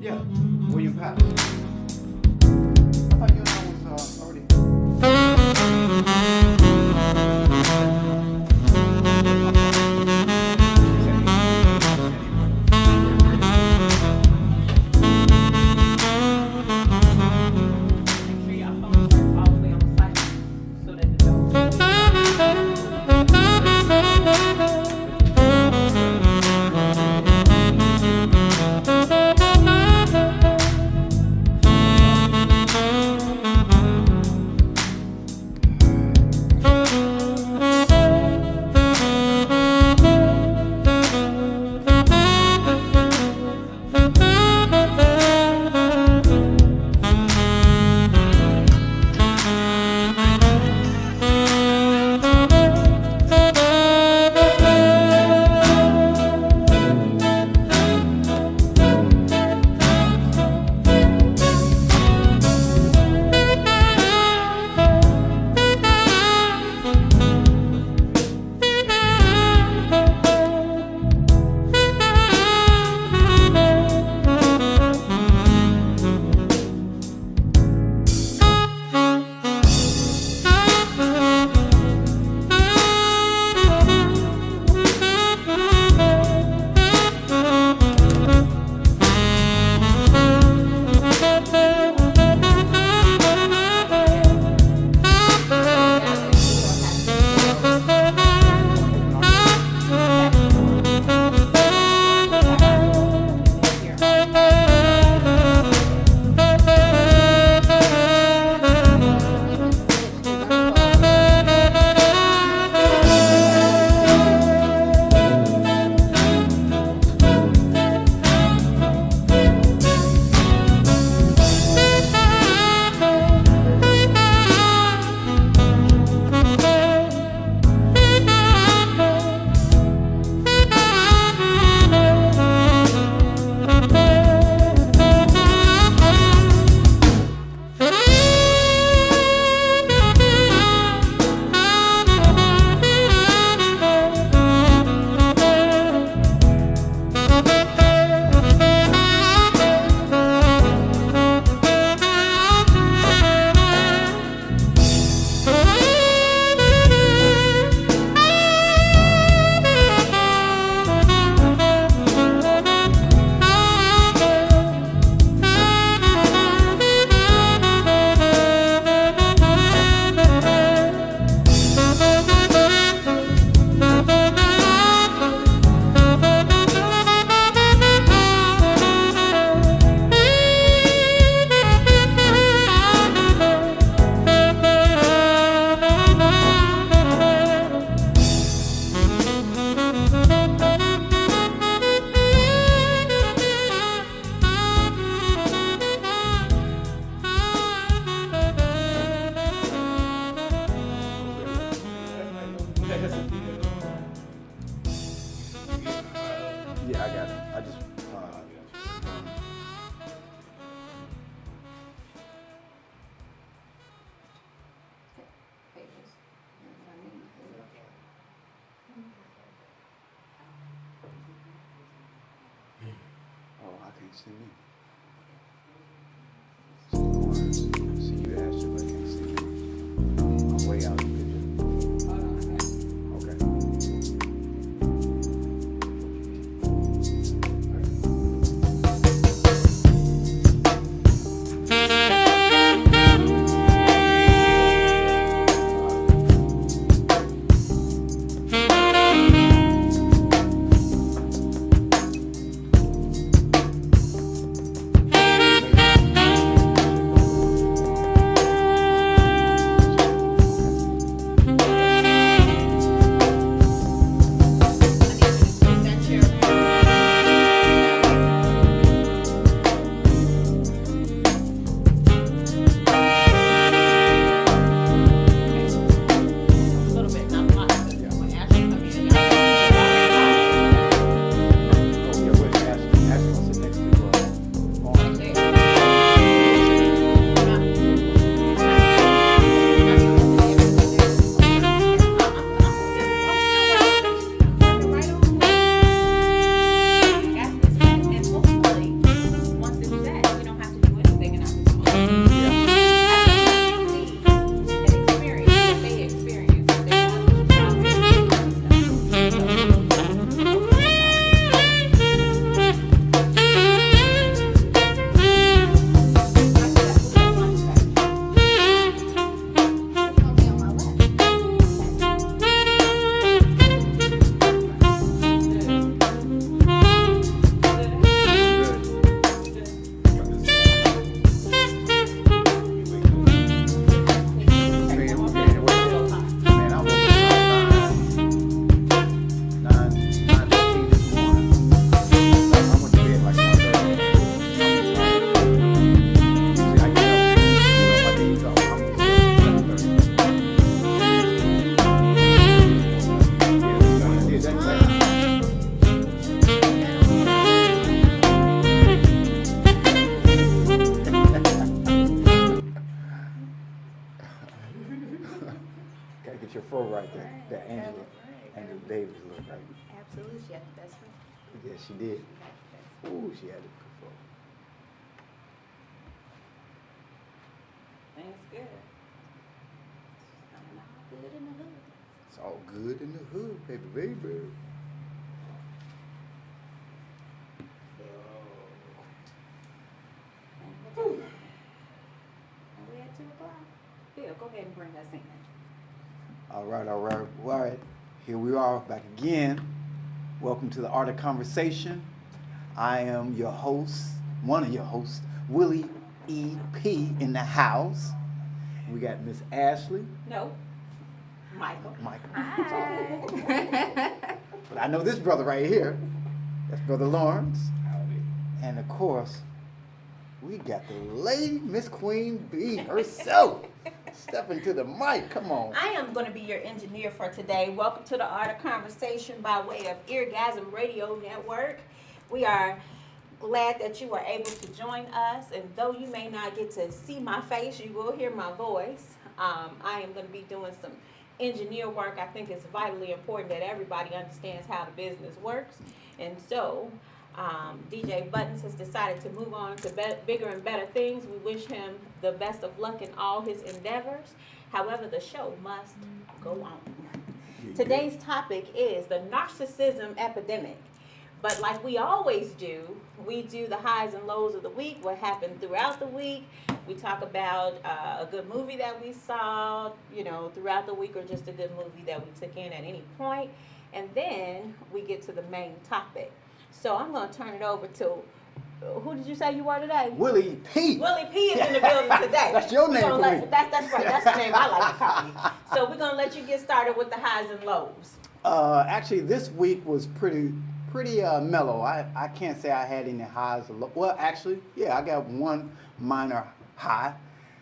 Yeah, William Patterson. I thought you and I was already. Make sure your phones are all the way on silent so that the Yeah, I got it. I just. Oh, I can't see me. See you, Ashley, but I can't see me. I'm way out of the picture. Okay. Angela. Right. Angela Davis look, right? Absolutely, she had the best one. Yeah, she did. She had the best one. Ooh, she had it before. Things good. Good in the hood. It's all good in the hood, baby, baby. Are we at 2 o'clock? Bill, go ahead and bring us in. All right. Here we are back again. Welcome to the Art of Conversation. I am your host, one of your hosts, Willie E.P. in the house. We got Miss Ashley. No. Michael. Hi. But I know this brother right here. That's Brother Lawrence. Howdy. And of course, we got the lady, Miss Queen Bee herself. Stepping to the mic. Come on. I am going to be your engineer for today. Welcome to the Art of Conversation by way of Eargasm Radio Network. We are glad that you are able to join us, and though you may not get to see my face, you will hear my voice. I am going to be doing some engineer work. I think it's vitally important that everybody understands how the business works, and so DJ Buttons has decided to move on to bigger and better things. We wish him the best of luck in all his endeavors. However, the show must go on. Today's topic is the narcissism epidemic. But like we always do, we do the highs and lows of the week, what happened throughout the week. We talk about a good movie that we saw, throughout the week, or just a good movie that we took in at any point. And then we get to the main topic. So I'm going to turn it over to, who did you say you were today? Willie P. Willie P is in the building today. That's your name for me. That's right. That's the name I like to call you. So we're going to let you get started with the highs and lows. Actually, this week was pretty mellow. I can't say I had any highs or lows. Well, actually, yeah, I got one minor high.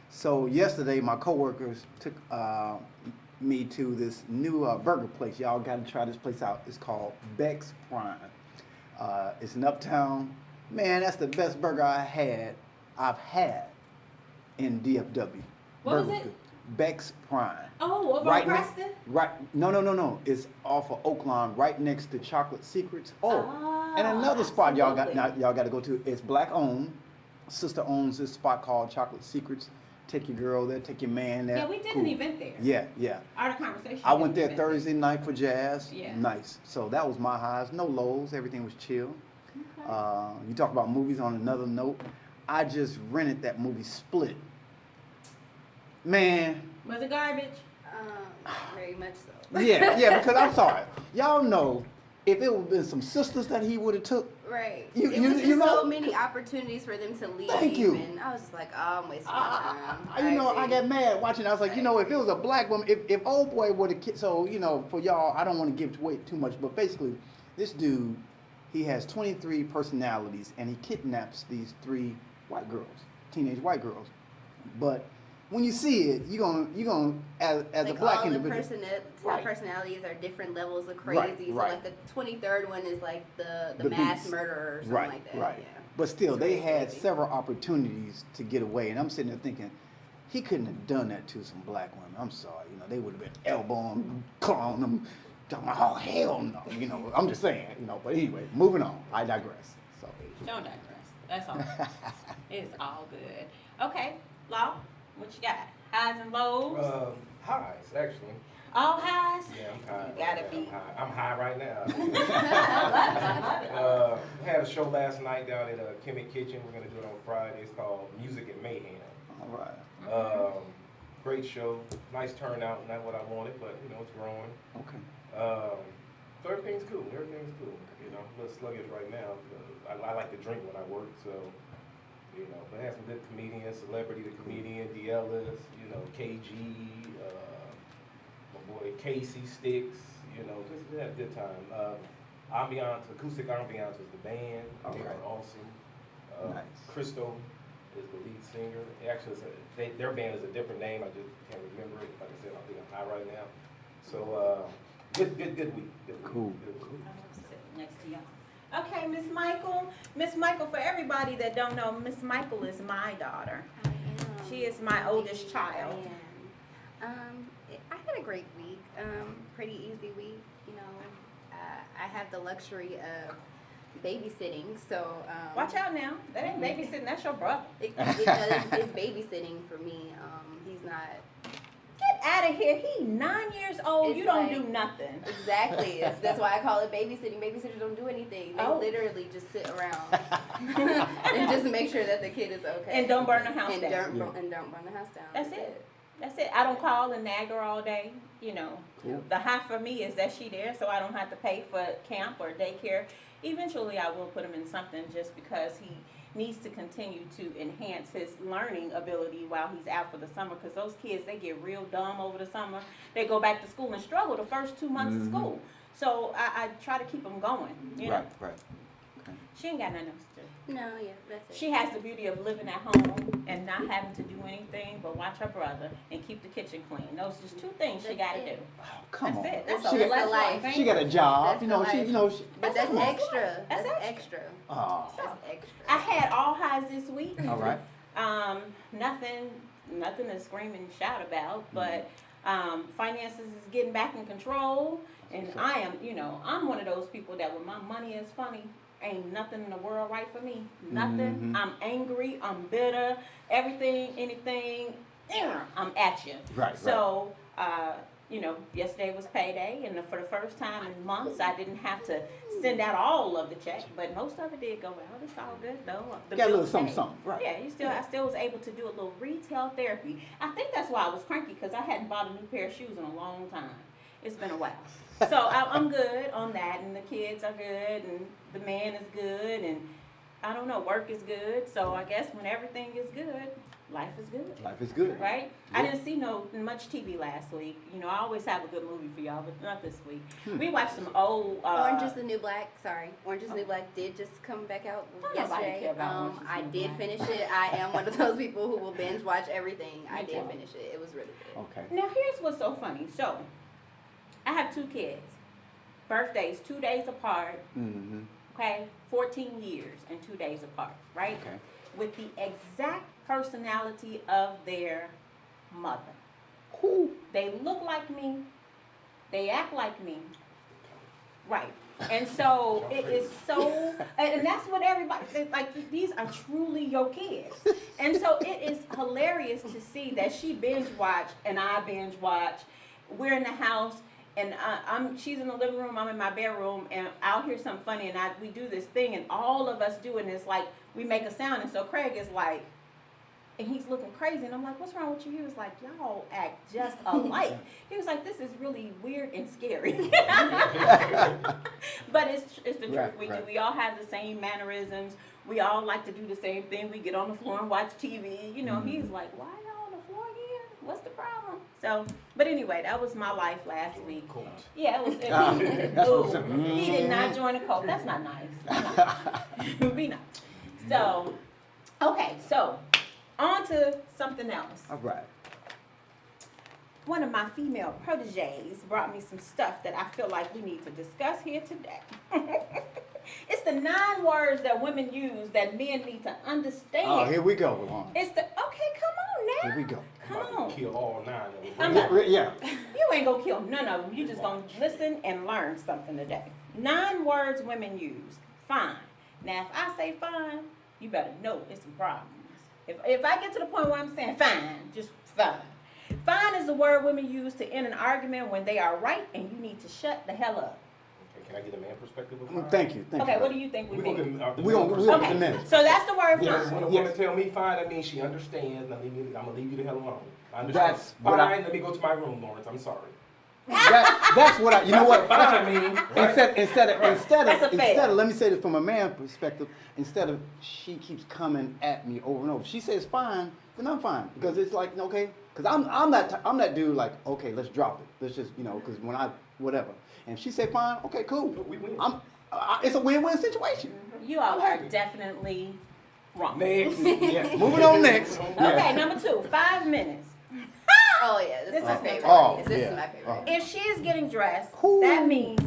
So yesterday, my coworkers took me to this new burger place. Y'all got to try this place out. It's called Beck's Prime. It's in Uptown. Man, that's the best burger I've had in DFW. What was Burger it? Good. Beck's Prime. Oh, over on Preston? Right. No. It's off of Oakland, right next to Chocolate Secrets. And another spot y'all got to go to. It's black owned. Sister owns this spot called Chocolate Secrets. Take your girl there, take your man there. Yeah, we did an event there. Yeah. Art of Conversation. I went there Thursday night for jazz. Yeah. Nice. So that was my highs. No lows. Everything was chill. Okay. You talk about movies on another note. I just rented that movie Split. Man. Was it garbage? Very much so. Yeah, because I'm sorry. Y'all know, if it would have been some sisters that he would have took. Right. You was just know? so many opportunities for them to leave. Thank you. And I was just like, oh, I'm wasting my time. I got mad watching. I was like, if it was a black woman, if old boy would have, so, for y'all, I don't want to give away too much, but basically, this dude, he has 23 personalities, and he kidnaps these 3 white girls, teenage white girls. But when you see it, you're gonna as like a black all individual. The personalities are different levels of crazy. Right. So like the 23rd one is like the mass beast. murderer or something like that. Right. Yeah. But still, It's they really had crazy. several opportunities to get away, and I'm sitting there thinking, he couldn't have done that to some black women. I'm sorry, they would have been elbowing, clawing them, talking about, oh hell no, I'm just saying, But anyway, moving on. I digress. So. Don't digress. That's all. It's all good. Okay, Law, what you got? Highs and lows? Highs, actually. All highs? Yeah, I'm high. You gotta be. I'm high right now. I love it. We had a show last night down at Kimmy Kitchen. We're going to do it on Friday. It's called Music and Mayhem. All right. Great show. Nice turnout. Not what I wanted, but, it's growing. Okay. So everything's cool. Everything's cool. I'm a little sluggish right now. I like to drink when I work, so, but I had some good comedians, Celebrity the Comedian, D. Ellis, KG, my boy Casey Sticks, just had a good time. Acoustic Ambiance was the band. They were awesome. Nice. Crystal is the lead singer. Actually, their band is a different name. I just can't remember it. Like I said, I think I'm high right now. So, good week. Good week. Cool. Good week. I'm gonna sit next to y'all. Okay, Miss Michael. Miss Michael, for everybody that don't know, Miss Michael is my daughter. I am. She is my oldest child. I am. I had a a great week. Pretty easy week. You know, I have the luxury of babysitting, so Watch out now. That ain't babysitting. That's your brother. it's babysitting for me. He's not Get out of here. He 9 years old. It's You don't like- do nothing. exactly. That's why I call it babysitting. Babysitters don't do anything. They Oh. literally just sit around and just make sure that the kid is okay. And don't burn the house and down. don't burn the house down. That's it. That's it. I don't call and nag her all day. You know, Cool. the high for me is that she there, so I don't have to pay for camp or daycare. Eventually, I will put him in something just because he needs to continue to enhance his learning ability while he's out for the summer. Because those kids, they get real dumb over the summer. They go back to school and struggle the first 2 months of school. So I try to keep them going. You know, Right. Okay. she ain't got nothing else to do. No, yeah, that's it. She has the beauty of living at home and not having to do anything but watch her brother and keep the kitchen clean. Those are just two things she That's got to it. do. Oh, come That's on. it. That's That's a the blessed life. life. She got a job. That's You the know, she. life. You know, she. But That's that's a extra. That's That's extra. extra. Oh. That's extra. I had all highs this week. All right. Nothing to scream and shout about, but finances is getting back in control. And I am, I'm one of those people that when my money is funny, ain't nothing in the world right for me. Nothing. Mhm. I'm angry. I'm bitter. Everything, anything, I'm at you. Right. So, yesterday was payday, and for the first time in months, I didn't have to send out all of the check, but most of it did go out. It's all good though. The Got a little bills something, paid. something. Right. Yeah, I still was able to do a little retail therapy. I think that's why I was cranky, because I hadn't bought a new pair of shoes in a long time. It's been a while. So I'm good on that, and the kids are good, and the man is good, and I don't know, work is good. So I guess when everything is good, life is good. Life is good. Right? I Yeah. didn't see much TV last week. I always have a good movie for y'all, but not this week. We watched some old. Orange is the New Black. Sorry, Orange is the New Black did just come back out Don't nobody yesterday. care about Orange is the I New did Black. finish it. I am one of those people who will binge watch everything. I Me did too. finish it. It was really good. Okay. Now here's what's so funny. So, I have 2 kids. Birthdays 2 days apart. Mm-hmm. Okay, 14 years and 2 days apart. Right? Okay. With the exact personality of their mother. Who? They look like me. They act like me. Right. And so it is so, and that's what everybody, like, these are truly your kids. And so it is hilarious to see that she binge watch and I binge watch. We're in the house and she's in the living room, I'm in my bedroom, and I'll hear something funny and we do this thing and all of us do it, and it's like we make a sound, and so Craig is like, and he's looking crazy, and I'm like, what's wrong with you? He was like, y'all act just alike. He was like, this is really weird and scary. But it's the truth. Right, We right. do. We all have the same mannerisms. We all like to do the same thing. We get on the floor and watch TV. He's like, why y'all on the floor again? What's the problem? So, but anyway, that was my life last week. Cool. Yeah, it was. That's Ooh, what's up. he did not join a cult. That's not nice. Be nice. So, okay, so on to something else. All right. One of my female proteges brought me some stuff that I feel like we need to discuss here today. It's the 9 words that women use that men need to understand. Oh, here we go, Lauren. It's the, okay, come on now. Here we go. Come I'm about on. to kill all 9 of them. I'm Yeah, not- yeah. You ain't gonna kill none of them. You just gonna listen and learn something today. 9 words women use. Fine. Now, if I say fine, you better know it's some problems. If I get to the point where I'm saying fine, just fine. Fine is the word women use to end an argument when they are right and you need to shut the hell up. Okay, can I get a man perspective of mine? Thank you. Thank Okay, you. what do you think we We're mean? gonna We gonna Okay, the minutes. so that's the word Yes. fine. When a Yes. woman tell me fine, that means she understands. I'm gonna leave you the hell alone. I understand. That's what I- Fine, let me go to my room, Lawrence. I'm sorry. That's what I. You know what? That's That's what I mean. Instead That's a fail. of let me say this from a man perspective, instead of she keeps coming at me over and over. She says fine, then I'm fine, because it's like okay, because I'm that dude like okay, let's drop it, let's just because when I whatever, and if she say fine, okay, cool, We win. it's a win-win situation. You all are definitely wrong. Next. Yeah, moving on next. Okay, number 2, 5 minutes. Oh yeah, this is my This is favorite. oh, This yeah. is my favorite. Oh. If she is getting dressed, Whew. that means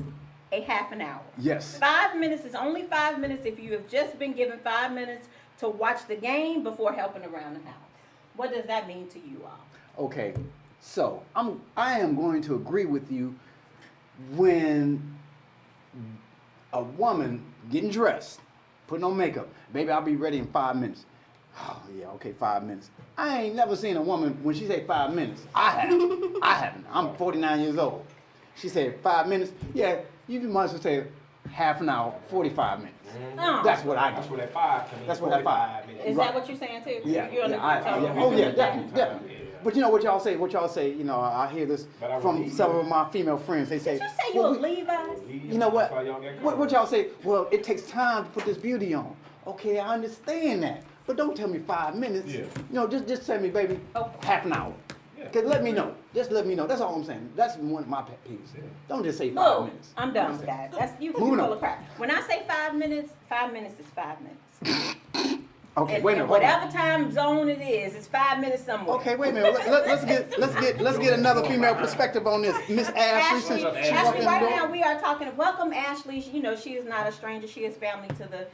a half an hour. Yes. 5 minutes is only 5 minutes if you have just been given 5 minutes to watch the game before helping around the house. What does that mean to you all? Okay, So I am going to agree with you when a woman getting dressed, putting on makeup, baby, I'll be ready in 5 minutes. Oh yeah, okay, 5 minutes. I ain't never seen a woman when she say 5 minutes. I haven't. I'm 49 years old. She said 5 minutes. Yeah, you might as well say half an hour, 45 minutes. Oh. That's what I That's get. where that 5 comes in. That's where that 5. minutes. Is Right. that what you're saying too? Yeah, You're on the oh yeah, definitely. Yeah. But you know what y'all say, you know, I hear this But I from believe several you. of my female friends. They say, Did you say well, you'll leave us? you know what? That's why y'all got What caught. y'all say? Well, it takes time to put this beauty on. Okay, I understand that. But don't tell me 5 minutes. Yeah. You know, just tell me, baby, Oh. half an hour. Yeah. Cause let me know. Just let me know. That's all I'm saying. That's one of my pet peeves. Yeah. Don't just say 5 Look, minutes. I'm done with that. That's you Moving full on. of crap. When I say 5 minutes is 5 minutes. Okay, And, wait a and minute. hold on. whatever time zone it is, it's 5 minutes somewhere. Okay, wait a minute. Let's get another female perspective on this. Miss Ashley, since Ashley, she walked in the right door. now we are talking. Welcome, Ashley. You know she is not a stranger. She is family to the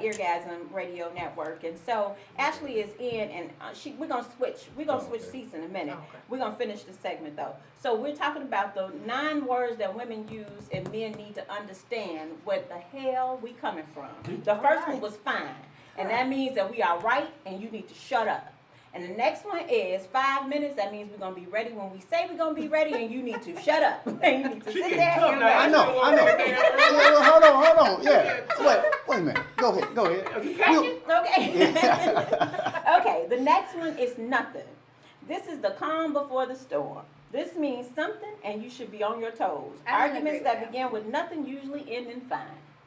Eargasm Radio Network, and so Ashley is in, and we're gonna switch seats in a minute. Okay. We're gonna finish the segment though. So we're talking about the 9 words that women use and men need to understand what the hell we coming from. The first one was fine, and that means that we are right, and you need to shut up. And the next one is 5 minutes. That means we're gonna be ready when we say we're gonna be ready, and you need to shut up. And you need to She sit getting there. tough and now. I know. Well, hold on. Yeah. Wait a minute. Go ahead. Okay. Okay, the next one is nothing. This is the calm before the storm. This means something and you should be on your toes. I don't Arguments agree that with that. begin with nothing usually end in fine.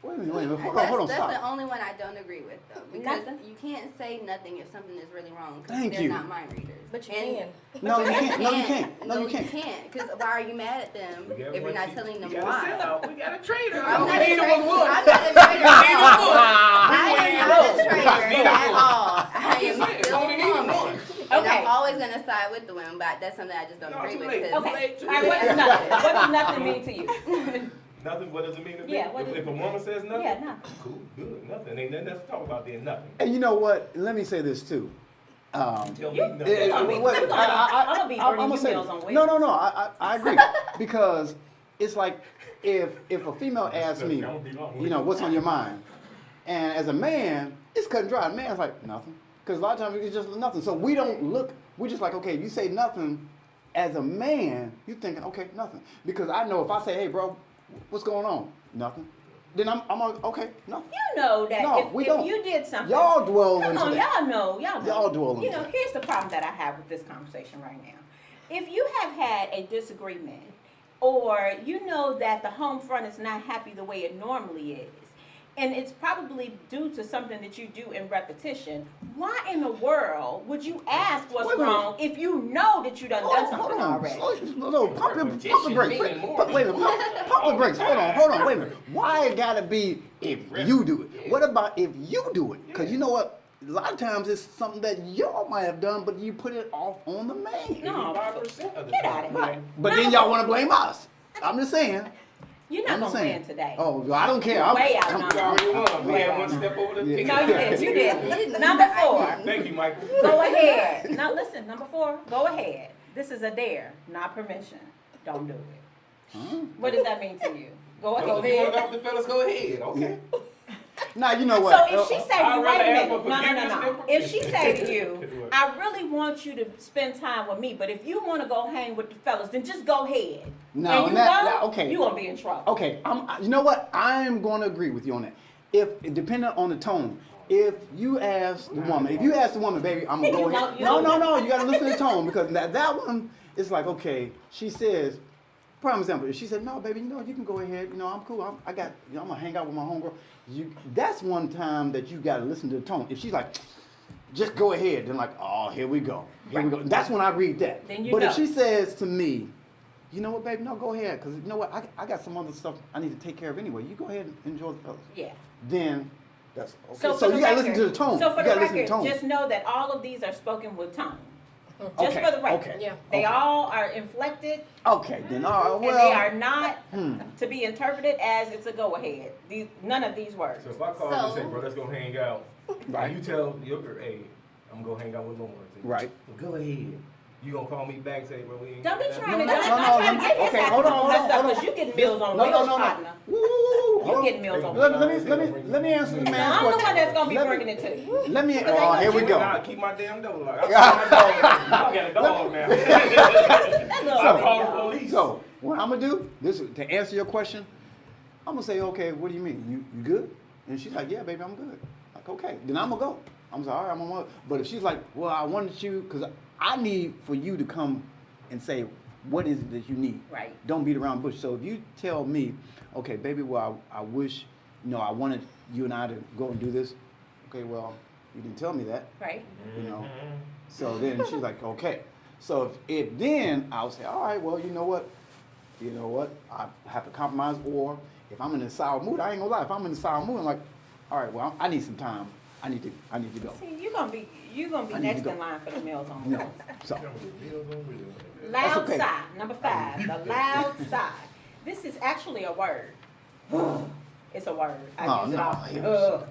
Wait a minute. Hold on. That's Stop. the only one I don't agree with, though, because Nothing? you can't say nothing if something is really wrong. 'Cause Thank they're you. not mind readers. But you And- can. No, you can't. No, you No, can't. you can't. Because why are you mad at them We got if you're one not seat. telling them We got a why? sellout. We got a trader. I'm not a Neither traitor. was one. I'm not a traitor at all. I am Neither not a was one. traitor Neither at was all. I I'm just am saying, still only a neither woman. one. And Okay. I'm always going to side with the women, but that's something I just don't No, agree too with. late. 'cause- Okay. All right, what is nothing? What does nothing mean to you? Nothing. What does it mean to me? Yeah, what If is- a woman says nothing, Yeah, nothing. cool, good, nothing. Ain't nothing else to talk about there. Nothing. And you know what? Let me say this too. Tell me You- nothing. We're gonna be- we're gonna- I'm gonna be burning you meals on No, wheels. I agree because it's like if a female asks me, you know, what's on your mind, and as a man, it's cut and dry. A man's like nothing, because a lot of times it's just nothing. So we don't look. We're just like, okay, you say nothing. As a man, you're thinking, okay, nothing, because I know if I say, hey, bro, what's going on? Nothing. Then I'm like, okay, nothing. You know that No, we if don't. you did something. Y'all dwell Come into on, that. y'all know. Y'all dwell You into know, that. here's the problem that I have with this conversation right now. If you have had a disagreement, or you know that the home front is not happy the way it normally is, and it's probably due to something that you do in repetition, why in the world would you ask what's Wait a minute. wrong if you know that you done something already? No, pump the brakes. Wait a minute, pump the brakes. Hold on, wait a minute. Why it gotta be if you do it? What about if you do it? Because you know what? A lot of times it's something that y'all might have done, but you put it off on the man. No. 5% of the Get time. outta here. Right. But then y'all want to blame us. I'm just saying. You're not I'm gonna just saying. win today. Oh, well, I don't care. I'm Way out I'm- number. You already won. We Way had out one step over the Yeah. ticket. No, you did. You did. Number 4. Thank you, Michael. Go ahead. Now listen, number 4, go ahead. This is a dare, not permission. Don't do it. Huh? What does that mean to you? Go If you want to ahead. go off the fellas, go ahead. Okay. Now you know what? So if she say to I'd you, rather wait a ask minute, for no. forgiveness than If she say to permission. you, I really want you to spend time with me, but if you want to go hang with the fellas, then just go ahead. No, and you and that- go, that- okay. you gonna be in trouble. Okay, you know what? I'm going to agree with you on that. If depending on the tone, if you ask the woman, baby, I'm gonna go You ahead. know- No, you gotta listen to the tone because that one is like, okay, she says, prime example, if she said, no, baby, you can go ahead, I'm cool, I'm gonna hang out with my homegirl. That's one time that you gotta listen to the tone. If she's like, just go ahead, then like, oh, here we go. That's when I read that. Then you but know. if she says to me, you know what, baby, no, go ahead, because you know what, I got some other stuff I need to take care of anyway. You go ahead and enjoy the fellas. Yeah. Then that's okay. So, So for the you gotta record, listen to the tone. So for you the gotta listen to record, the tone. just know that all of these are spoken with tone. Just Okay, for the record. okay. Yeah. They Okay. all are inflected, Okay, then all right, and well. they are not hmm. to be interpreted as it's a go ahead. None of these words. So if I call you and say, So- bro, let's go hang out, Right. and you tell your girl, hey, I'm gonna go hang out with Lawrence. And Right. Well, go ahead. You gonna call me back and say, bro, we ain't. Don't be got trying to, that? don't trying to get his Okay, happen hold on, all messed up, hold on. 'cause you getting meals on No, wheels, no, no, partner. no. Woo, You getting meals on Let wheels. let me answer the man's Now, I'm question. the one that's gonna be Let me- bringing it to you. Let me. Because Oh, ain't here no we go. Nah, keep my damn door locked. I got my dog. I got a dog now. That little I'll baby call the dog. police. So what I'm gonna do? This is to answer your question. I'm gonna say, okay, what do you mean? You good? And she's like, yeah, baby, I'm good. Like, okay, then I'm gonna go. I'm like, all right, I'm gonna go. But if she's like, well, I wanted you, because I need for you to come and say, what is it that you need? Right. Don't beat around the bush. So if you tell me, okay, baby, well, I wish, I wanted you and I to go and do this. Okay, well, you didn't tell me that, Right. you know. So then she's like, okay. So if then I'll say, all right, well, you know what? I have to compromise, or if I'm in a sour mood, I ain't gonna lie. If I'm in a sour mood, I'm like, all right, well, I need some time. I need to go. See, you're gonna be I need next to go. in line for the meals on No, wheels. so Loud okay. sigh, number 5, the loud sigh. This is actually a word. It's a word. I Oh, use it no, often. yes. Ugh.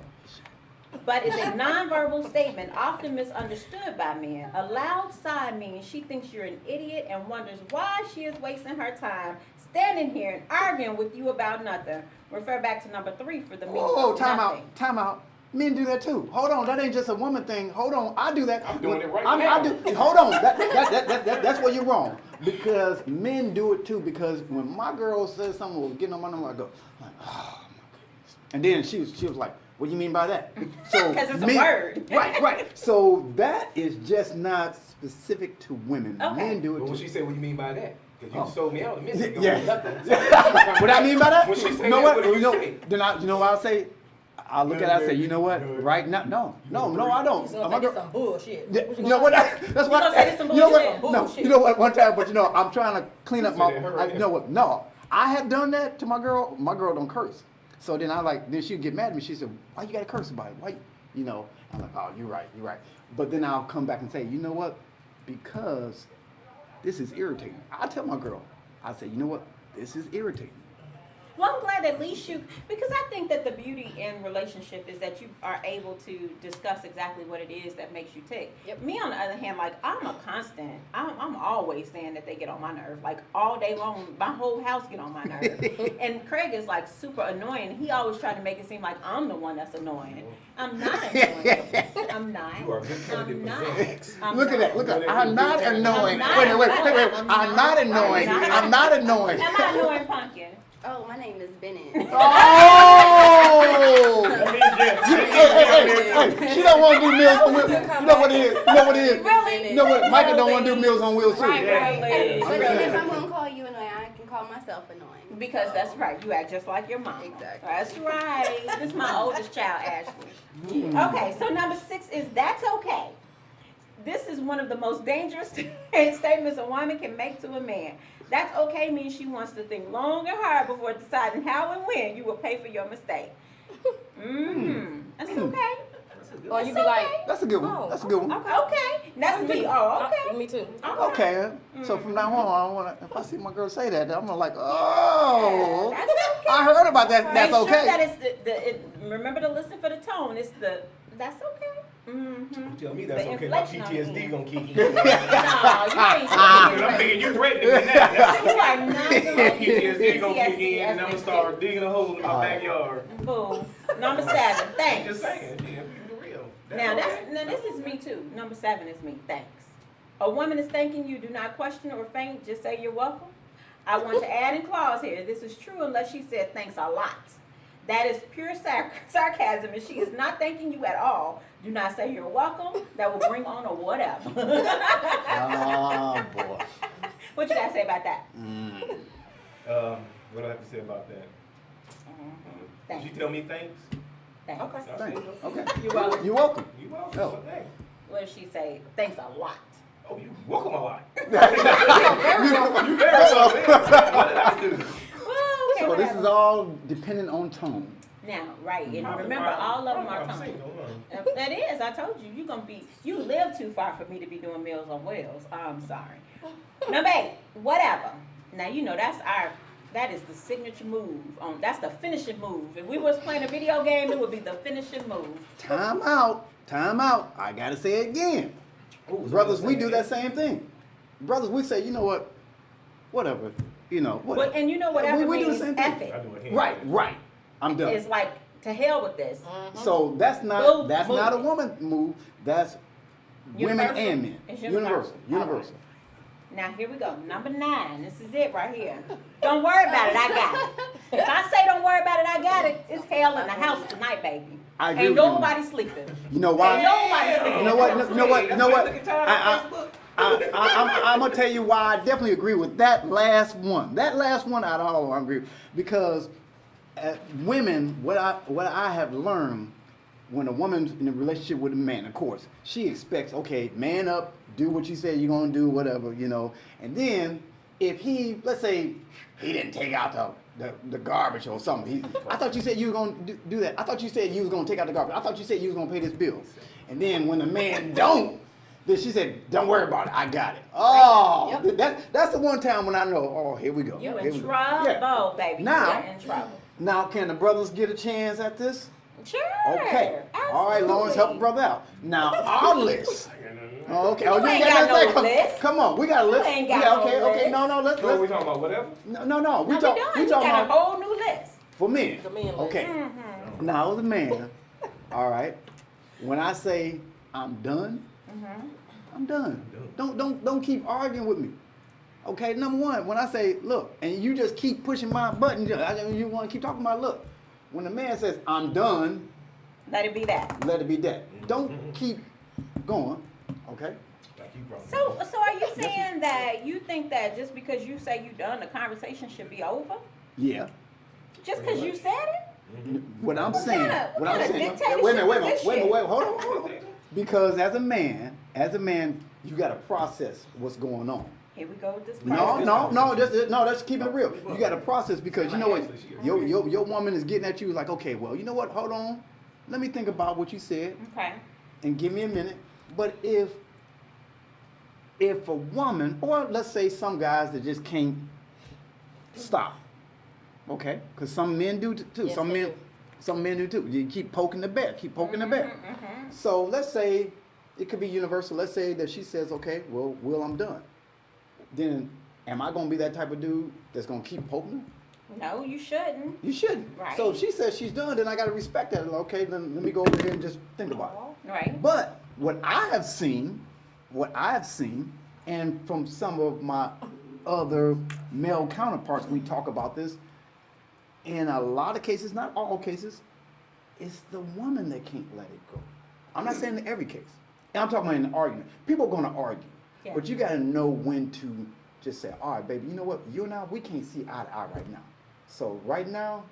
But it's a nonverbal statement often misunderstood by men. A loud sigh means she thinks you're an idiot and wonders why she is wasting her time standing here and arguing with you about nothing. Refer back to number 3 for the meaning whoa, of time nothing. out, time out. Men do that too. Hold on, that ain't just a woman thing. Hold on, I do that. I'm doing it right I now. do. Hold on, that's where you're wrong. Because men do it too. Because when my girl says something, was getting on my nerves, I go, like, oh my goodness. And then she was like, what do you mean by that? So 'Cause it's a word. Right. So that is just not specific to women. Okay. Men do But it when too. she said, what do you mean by that? Because you Oh. sold me out a minute ago. Yeah. Nothing. What I mean by that? When she say you know that, what? what do you say? Then you know what I'll say? I'll look at it and say, you know what? Right now, no, I don't. He's gonna say this some bullshit. Yeah, you know what? That's what. gonna say this some You know bullshit? what? No, Bullshit. you know what? One time, but I'm trying to clean up You my. said it, her I, right you know what? No, I have done that to my girl. My girl don't curse. So then then she'd get mad at me. She said, "Why you gotta curse about it? Why?" I'm like, "Oh, you're right. But then I'll come back and say, you know what? Because this is irritating. I tell my girl, I say, you know what? This is irritating. Well, I'm glad at least because I think that the beauty in relationship is that you are able to discuss exactly what it is that makes you tick. Yep. Me, on the other hand, like, I'm a constant. I'm always saying that they get on my nerve. Like, all day long, my whole house get on my nerve. And Craig is, like, super annoying. He always tried to make it seem like I'm the one that's annoying. I'm not annoying. I'm not. You are a good candidate I'm for not. Xanax. I'm Look at not. that. Look at that. I'm not annoying. not. Wait. I'm I'm not annoying. I'm not annoying. Am I annoying, Pumpkin? Oh, my name is Bennett. Oh! That means yes. Hey, she don't want to do meals on wheels. You know what it is? You know what it is? Really? You know what? Micah don't want to do meals on wheels too. Right, right. But then saying. if I'm gonna call you annoying, I can call myself annoying. Because that's right. You act just like your mom. Exactly. That's right. This is my oldest child, Ashley. Okay, so number 6 is that's okay. This is one of the most dangerous statements a woman can make to a man. That's okay means she wants to think long and hard before deciding how and when you will pay for your mistake. That's okay. Or you be like, That's a good one. That's a good one. Okay. That's me. Oh, okay. me too. Okay. So from now on, I want to. If I see my girl say that, I'm gonna like, oh, That's okay. I heard about that. Make That's sure okay. that it's remember to listen for the tone. It's that's okay. Mm-hmm. You tell me that's The okay. My inflection on PTSD it. gonna kick in. No, you ain't I'm thinking you threatening me now. You are not My gonna PTSD gonna kick in, and I'm gonna start digging a hole in my backyard. Boom. Number 7. I'm Thanks. just saying, yeah, be real. Now okay. this is me too. Number 7 is me. Thanks. A woman is thanking you. Do not question or faint. Just say you're welcome. I want to add in clause here. This is true unless she said thanks a lot. That is pure sarcasm, and she is not thanking you at all. Do not say you're welcome. That will bring on a whatever. Oh boy. What you gotta say about that? What do I have to say about that? Did Thanks. you tell me thanks? Thanks. Okay. Thanks. Okay. You're welcome. You're welcome. You welcome. Oh. Well, thanks. What did she say? Thanks a lot. Oh, you welcome a lot. Very well. You very welcome. What did I do? Well, okay, So this whatever. is all dependent on tone. Now, right, and remember all of them are I'm coming. single, huh? That is, I told you, you live too far for me to be doing Meals on Wheels. I'm sorry. Number 8, whatever. Now, you know, that is the signature move. That's the finishing move. If we was playing a video game, it would be the finishing move. Time out. Time out. I gotta say it again. Ooh, so Brothers, what we you do saying? that same thing. brothers, we say, you know what, whatever, you know, whatever. But, and you know whatever we do the means same thing. F I it. do a hand. Right. I'm done. It's like, to hell with this. So that's Boom, not a move it. woman move. That's women Universal? and men. It's Universal. universal. Now here we go. Number 9. This is it right here. Don't worry about it. I got it. If I say don't worry about it, I got it. It's hell in the house tonight, baby. I agree Ain't with you. nobody sleeping. You know why? Ain't nobody sleeping. You know what? You know what? You know what? Look at Tyler on Facebook. I'm gonna tell you why I definitely agree with that last one. That last one out of all, I agree because women, what I have learned when a woman's in a relationship with a man, of course, she expects, okay, man up, do what you said you're gonna do, whatever, you know. And then if he, let's say, he didn't take out the garbage or something. I thought you said you were gonna do that. I thought you said you was gonna take out the garbage. I thought you said you was gonna pay this bill. And then when the man don't, then she said, don't worry about it, I got it. Oh, that's the one time when I know, oh, here we go. You Here in we go. trouble, Yeah. baby. Now- You're in trouble. Now, can the brothers get a chance at this? Sure. Okay. All right, Lawrence, help a brother out. Now, our list. Oh, okay. Oh, You ain't got no come, list. Come on, we got a list. ain't got yeah, no okay, okay. list. No, let's. So we talking about whatever? No. No, We we talk. done. We You talking got a about whole new list. for men. The men list. Okay. Mm-hmm. Now, as a man, all right. When I say I'm done, Mm-hmm. I'm done. Don't keep arguing with me. Okay. Number one, when I say look, and you just keep pushing my button, you want to keep talking about look. When the man says I'm done, Let it be that. let it be that. Don't keep going. Okay. Like you brought So are you saying that you think that just because you say you done, the conversation should be over? Yeah. Just because you said it? What I'm What saying. kinda- What what I'm kinda saying. dictatorship Wait a minute. is this shit? Hold on. Because as a man, you got to process what's going on. Here we go with this. No. Let's keep it real. You got to process because you know what, your woman is getting at you like, okay, well, you know what? Hold on. Let me think about what you said Okay. and give me a minute. But if a woman, or let's say some guys that just can't stop, okay? Because some men do too. Yes, some they men, do. some men do too. You keep poking the bear, keep poking the bear. Mm-hmm. So let's say it could be universal. Let's say that she says, okay, well, I'm done. Then am I gonna be that type of dude that's gonna keep poking her? No, you shouldn't. You shouldn't. Right. So if she says she's done, then I gotta respect that. Okay, then let me go over here and just think about it. Right. But what I have seen, and from some of my other male counterparts, we talk about this. In a lot of cases, not all cases, it's the woman that can't let it go. I'm not saying in every case. And I'm talking about in an argument. People are gonna argue, Yeah. but you gotta know when to just say, all right, baby, you know what? You and I, we can't see eye to eye right now. So right now,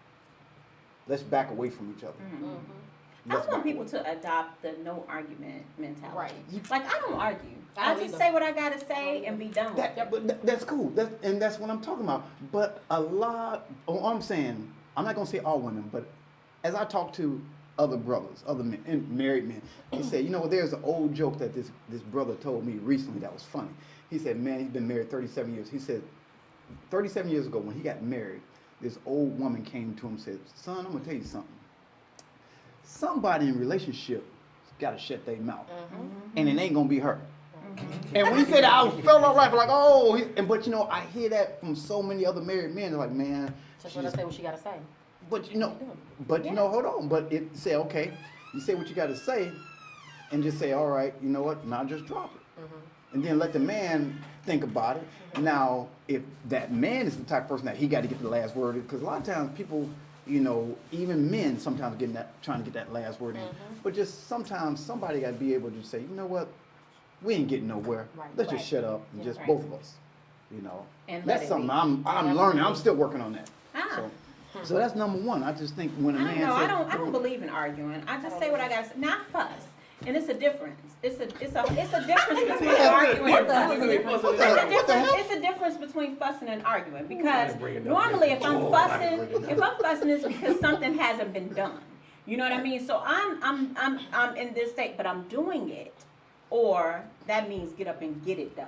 let's back away from each other. Mm-hmm. I Let's want back people away. to adopt the no argument mentality. Right. Like, I don't argue. I I don't just either. say what I gotta say and be done with it. But that's cool. That's what I'm talking about. But a lot, I'm saying, I'm not gonna say all women, but as I talk to other brothers, other men, and married men, they say, you know, there's an old joke that this brother told me recently that was funny. He said, man, he's been married 37 years. He said, 37 years ago when he got married, this old woman came to him and said, son, I'm gonna tell you something. Somebody in a relationship gotta shut their mouth, and it ain't gonna be her. And when he said that, I felt all right, like, oh, but you know, I hear that from so many other married men. They're like, man, Just she let her just- say what she gotta say. but you know, hold on. But it say, okay, you say what you got to say, and just say, all right, you know what? Now just drop it, and then let the man think about it. Now, if that man is the type of person that he got to get the last word, because a lot of times people, you know, even men sometimes trying to get that last word in. But just sometimes somebody got to be able to say, you know what? We ain't getting nowhere. Right. Let's Right. just shut up and just Right. both of us, you know. And let That's it something be. I'm learning. I'm still working on that. Ah. So that's number one. I just think when a I man don't know. says, I don't believe in arguing. I just say what I gotta say. Not fuss. And it's a difference. It's a difference between arguing and fussing. It's a difference between fussing and arguing, because normally if I'm fussing it's because something hasn't been done. You know what I mean? So I'm in this state, but I'm doing it, or that means get up and get it done.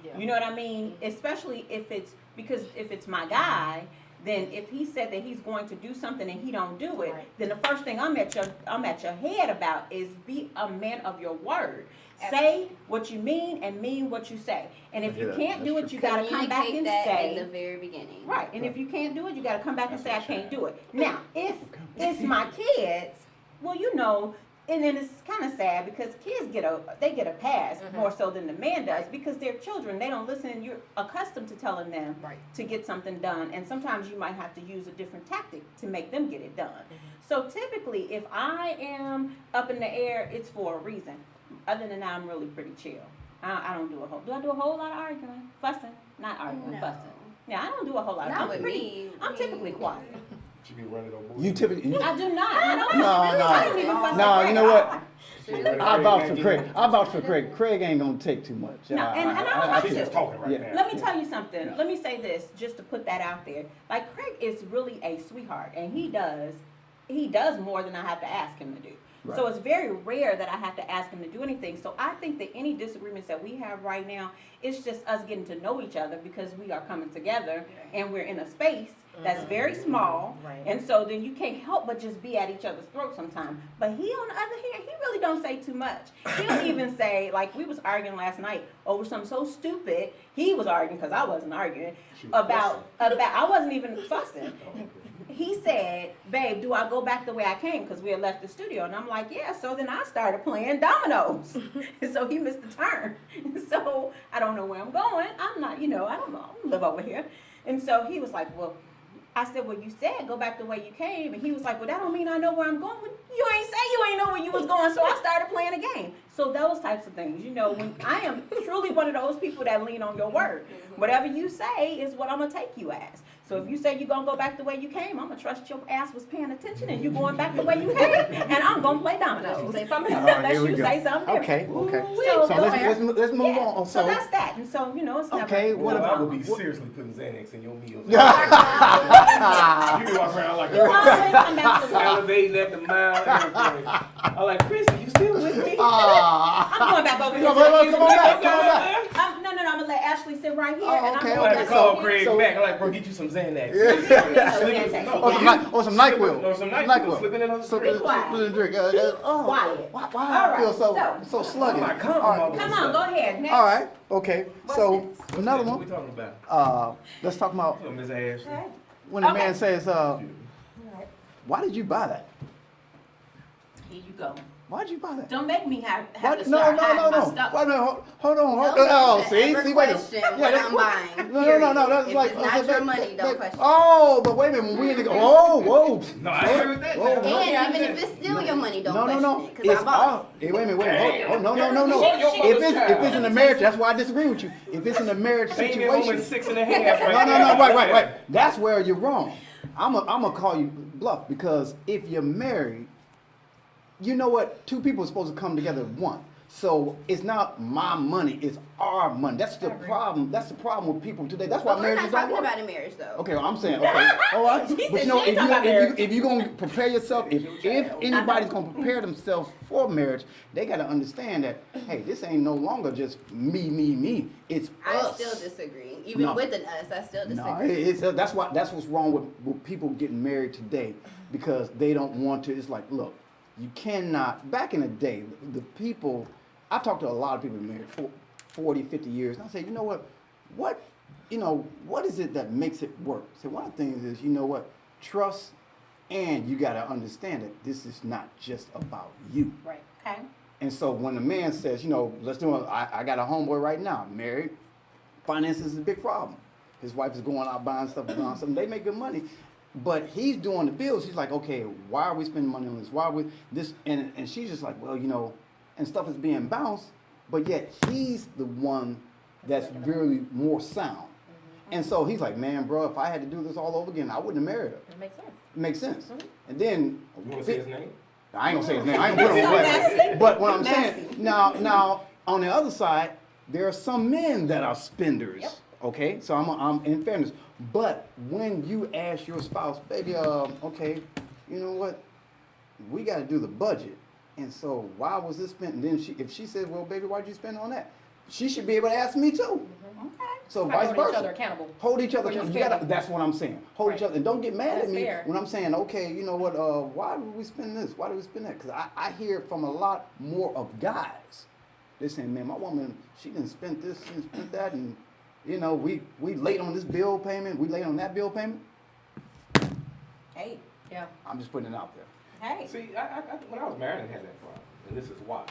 Yeah. You know what I mean? Especially if it's my guy, then if he said that he's going to do something and he don't do it, Right. then the first thing I'm at your head about is be a man of your word. Absolutely. Say what you mean and mean what you say. And if you Yeah, can't do that's it, you gotta come back Communicate and that say in the very beginning. right. And if you can't do it, you gotta come back and say I That's a can't child. do it. Now, if it's my kids, well, you know, and then it's kind of sad because kids get a pass more so than the man does because they're children. They don't listen, and you're accustomed to telling them Right. to get something done, and sometimes you might have to use a different tactic to make them get it done. So typically, if I am up in the air, it's for a reason. Other than that, I'm really pretty chill. I don't do a whole. Do I do a whole lot of arguing, fussing? Not arguing, No. fussing. Yeah, I don't do a whole lot. Not I'm with pretty. me. I'm typically quiet. She be running on board. You typically. I do not. I don't. No, I don't even no. fuss No, with you Greg. know what? She be running I vouch for Craig Craig. again. I vouch for Craig. Craig ain't gonna take too much. No, and I don't I have She's feel to. just talking right Yeah. now. Let me tell you something. Let me say this just to put that out there. Like Craig is really a sweetheart, and he does more than I have to ask him to do. So Right. it's very rare that I have to ask him to do anything. So I think that any disagreements that we have right now, it's just us getting to know each other because we are coming together and we're in a space that's very small. Right. And so then you can't help but just be at each other's throats sometimes. But he, on the other hand, he really don't say too much. He'll even say, like we was arguing last night over something so stupid. He was arguing because I wasn't arguing She was about I wasn't even fussing. He said, babe, do I go back the way I came? Because we had left the studio. And I'm like, yeah. So then I started playing dominoes. And so he missed the turn. So I don't know where I'm going. I'm not, I don't know. I live over here. And so he was like, well, I said, well, you said go back the way you came. And he was like, well, that don't mean I know where I'm going. Well, you ain't say you ain't know where you was going. So I started playing a game. So those types of things, when I am truly one of those people that lean on your word. Whatever you say is what I'm going to take you as. So if you say you're going to go back the way you came, I'm going to trust your ass was paying attention and you going back the way you came. And I'm going to play dominoes. Say something. All right, Unless here we you go. say something different. Okay. So, So let's move yeah, on. so that's that. And so, it's never. Okay, what Well, I about- would be seriously putting Xanax in your meals. Yeah. You be walking around like You always come back to the elevating at the mile and everything. I'm like, Chrissy, you still with me? I'm going back over here. Come to the on, come on back, come on back. No, I'm going to let Ashley sit right here. Oh, and okay, I'm I going like to back call over here. Craig So- back. I'm like, bro, get you some Xanax. Or some NyQuil. Or some NyQuil. NyQuil. Slipping in on the So- street. Put in a drink. Quiet. Why All I feel right, so sluggish? Oh my God, All right. I'm Come on, go ahead. Next. All right. Okay. So next? another What we one. talking about? Let's talk about Oh, Miss Ashley. Okay. when a Okay. man says, "Why did you buy that? Here you go. Why'd you buy that?" Don't make me have What? to No. start hiding my Wait stuff. a minute. Hold on. Don't Oh, you see, ever wait a minute. question Yeah, what that's I'm qu- buying. No. period. That's if like it's not your money, don't question. Oh, but wait a minute. When we in the whoa. No, I agree with that. Whoa, now. whoa. And even if it's still your money, don't question No. it. Because I bought Hey, wait a minute. Oh, no. Your If mother's it's child. in a marriage, that's why I disagree with you. If it's in a marriage They ain't been home in situation, 6.5 right no, now. right. That's where you're wrong. I'm gonna call you bluff because if you're married, you know what? Two people are supposed to come together as one. So it's not my money; it's our money. That's the problem. That's the problem with people today. That's why But we're marriages not don't talking work. about a marriage, though. Okay, well, I'm saying okay. All right, She but said you know, she ain't talking about marriage. if you're gonna prepare yourself, if anybody's gonna prepare themselves for marriage, they gotta understand that hey, this ain't no longer just me. It's I us. still disagree. Even No. with an us, I still disagree. No, that's what's wrong with people getting married today because they don't want to. It's like, look, you cannot. Back in the day, the people. I've talked to a lot of people married for 40, 50 years, and I say, you know what, what is it that makes it work? So one of the things is, you know what, trust, and you got to understand that this is not just about you. Right. Okay. And so when a man says, let's do it, I got a homeboy right now, married, finances is a big problem. His wife is going out buying stuff, they make good money. But he's doing the bills. He's like, okay, why are we spending money on this? Why are we this? And she's just like, well, and stuff is being bounced, but yet he's the one that's really more sound. And so he's like, man, bro, if I had to do this all over again, I wouldn't have married her. It makes sense. It makes sense. And then You want to say his name? I ain't gonna say his name. I ain't gonna put him on blast. But what I'm saying now on the other side, there are some men that are spenders. Yep. Okay, so I'm in fairness. But when you ask your spouse, baby, okay, you know what, we got to do the budget, and so why was this spent? And then if she says, well, baby, why'd you spend on that? she should be able to ask me too. Okay. So Like vice holding each versa. other accountable. Hold each other For your accountable. You gotta, spending. that's what I'm saying. Hold each Right. other, and don't get mad That's at me fair. when I'm saying, okay, you know what? Why did we spend this? Why did we spend that? Because I hear it from a lot more of guys. They're saying, man, my woman, she didn't spend this, she didn't spend that, and you know, we late on this bill payment, we late on that bill payment. Hey, Yeah. I'm just putting it out there. hey. See, when I was married, I didn't have that problem, and this is why.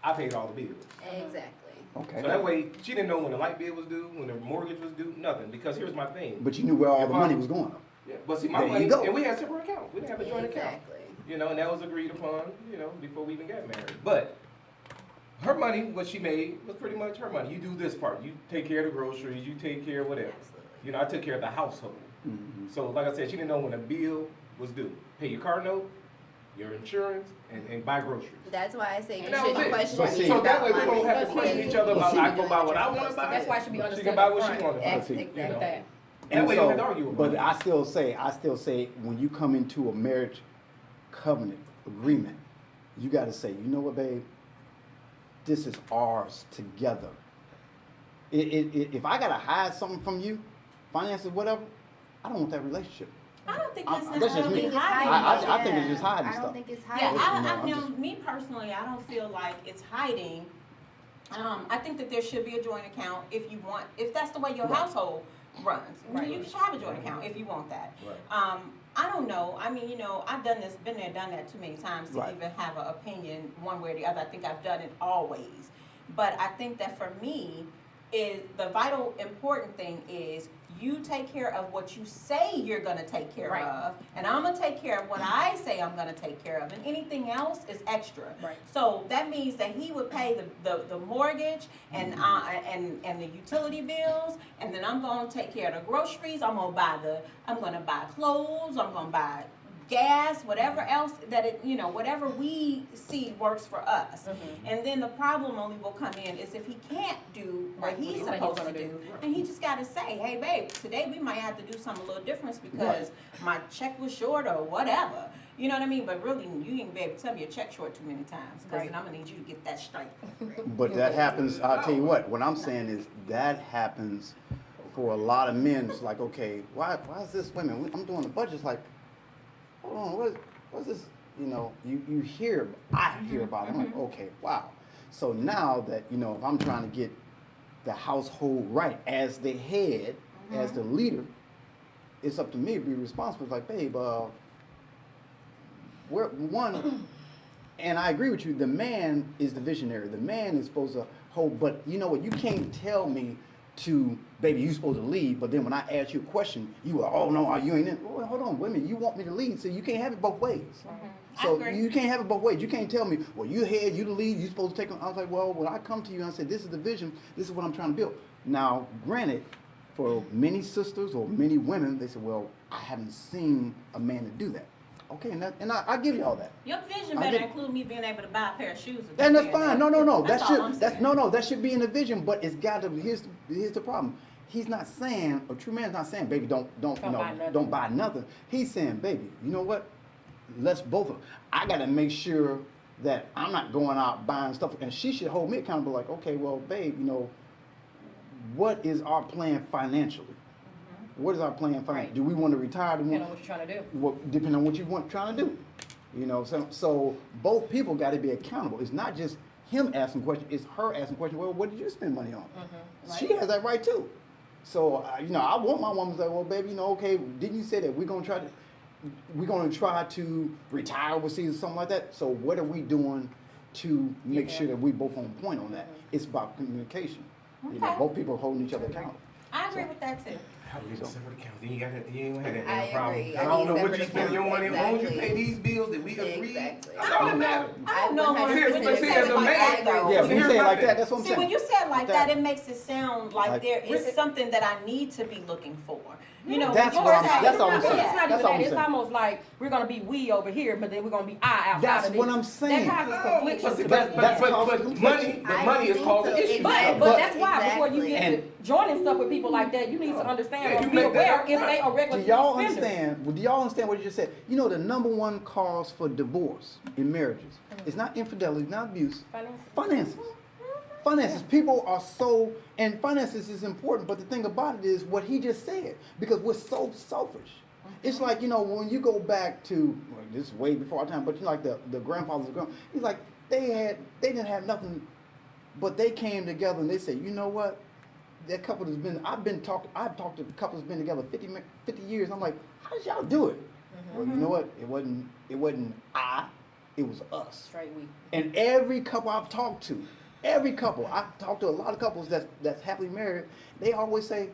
I paid all the bills. Exactly. Okay. So that way, she didn't know when the light bill was due, when the mortgage was due, nothing. Because here's my thing. But you knew where all If the money I- was going. Yeah, but see, my There you money, go. and we had separate accounts. We didn't have a joint account. Exactly. You know, and that was agreed upon, you know, before we even got married. But her money, what she made, was pretty much her money. You do this part. You take care of the groceries. You take care of whatever. Absolutely. You know, I took care of the household. Mm-hmm. So, like I said, she didn't know when a bill was due. Pay your car note, your insurance, and buy groceries. That's why I say you And that was shouldn't it. question But me see- So that about way we money. don't have to But question see- each other about, but I see- go buy what I want to buy. That's why it should be She understood can buy what up she front. want to buy. Ex- See, You Exactly. know? That. That And way you don't have to argue so, about but it. I still say, when you come into a marriage covenant agreement, you got to say, you know what, babe, this is ours together. If I gotta hide something from you, finances, whatever, I don't want that relationship. I don't think I'm- it's that's just necessarily me. It's hiding. I think it's just hiding I stuff. don't think it's Yeah, hiding. You know, I I'm know, just- me personally, I don't feel like it's hiding. I think that there should be a joint account if you want, if that's the way your Right. household runs. Right. You should have a joint account if you want that. Right. I don't know. I mean, you know, I've done this, been there, done that too many times to Right. even have an opinion one way or the other. I think I've done it always. But I think that for me, is the vital important thing is you take care of what you say you're gonna take care Right. of, and I'm gonna take care of what I say I'm gonna take care of, and anything else is extra. Right. So that means that he would pay the mortgage and the utility bills, and then I'm gonna take care of the groceries. I'm gonna buy clothes. I'm gonna buy gas, whatever else that whatever we see works for us. Mm-hmm. And then the problem only will come in is if he can't do what Right, he's what he said he was supposed to gonna do, do. and he just gotta say, hey babe, today we might have to do something a little different because my check was short or whatever. You know what I mean? But really, you ain't be able to tell me your check short too many times because Right. then I'm gonna need you to get that straight. But that happens, I'll tell you what I'm saying is that happens for a lot of men. It's like, okay, why is this women? I'm doing the budget. It's like, hold on, what's this? You know, I hear about it. I'm like, okay, wow. So now that, you know, if I'm trying to get the household right as the head, as the leader, it's up to me to be responsible. It's like, babe, we're one, and I agree with you, the man is the visionary. The man is supposed to hold, but you know what, you can't tell me to, baby, you supposed to lead, but then when I ask you a question, you are, oh no, you ain't in. Well, hold on, wait a minute, you want me to lead, so you can't have it both ways. I So agree. you can't have it both ways. You can't tell me, well, you head, you the lead, you supposed to take them. I was like, well, when I come to you and I say, this is the vision, this is what I'm trying to build. Now, granted, for many sisters or many women, they say, well, I haven't seen a man to do that. Okay, and I give you all that. Your vision I better get- include me being able to buy a pair of shoes. if And you that's can. fine. No. That's all I'm saying. That should be in the vision, but it's got to. Here's the problem. He's not saying, a true man's not saying, baby, don't buy nothing. don't buy nothing. He's saying, baby, you know what? Let's both. I got to make sure that I'm not going out buying stuff, and she should hold me accountable. Like, okay, well, babe, you know, what is our plan financially? What is our plan financially? Right. Do we want to retire? Do we Depending want- on what you're trying to do. well, depending on what you want trying to do. You know, so both people got to be accountable. It's not just him asking questions, it's her asking questions. Well, what did you spend money on? She has that right too. So, you know, I want my woman to say, well, baby, you know, okay, didn't you say that we're going to try to retire overseas or something like that? So what are we doing to make sure that we both on point on that? It's about communication. You know, Okay. both people are holding each other accountable. I agree with that too. How do you separate accounts? Then you ain't gonna have that I damn problem. agree. I I don't need know what separate you spend your money on. As long as you accounts. pay these bills that we agreed. Exactly. That's all that matters. I don't know. 100% when you see, say as it a like man- that, though. Yeah, when you here's say it my like thing. that, that's what I'm See, saying. when you say it like that, it makes it sound like Like- there is something that I need to be looking for. You know, That's when you what I'm- say- that's all I'm It's saying. not even That's all that. I'm It's saying. almost like we're gonna be we over here, but then we're gonna be I outside That's of what this. I'm saying. That causes But, confliction. see, to That- me. that's but causing money, I money is think causing so. issues. But But- that's why before you get And- to joining stuff with people like that, you need to understand Yeah, or you be make that aware up if front. they are regular Do y'all spenders. understand? Well, do y'all understand what you just said? You know, the number one cause for divorce in marriages is not infidelity, not abuse, Finances. finances. finances. People are so, and finances is important, but the thing about it is what he just said, because we're so selfish. It's like, when you go back to, well, this is way before our time, but like the grandfathers, he's like, they didn't have nothing, but they came together and they said, you know what? That couple has been, I've talked to couples been together 50 years. I'm like, how did y'all do it? Well, you know what? It wasn't it was us. Straight we. And every couple I've talked to, I've talked to a lot of couples that's happily married, they always say,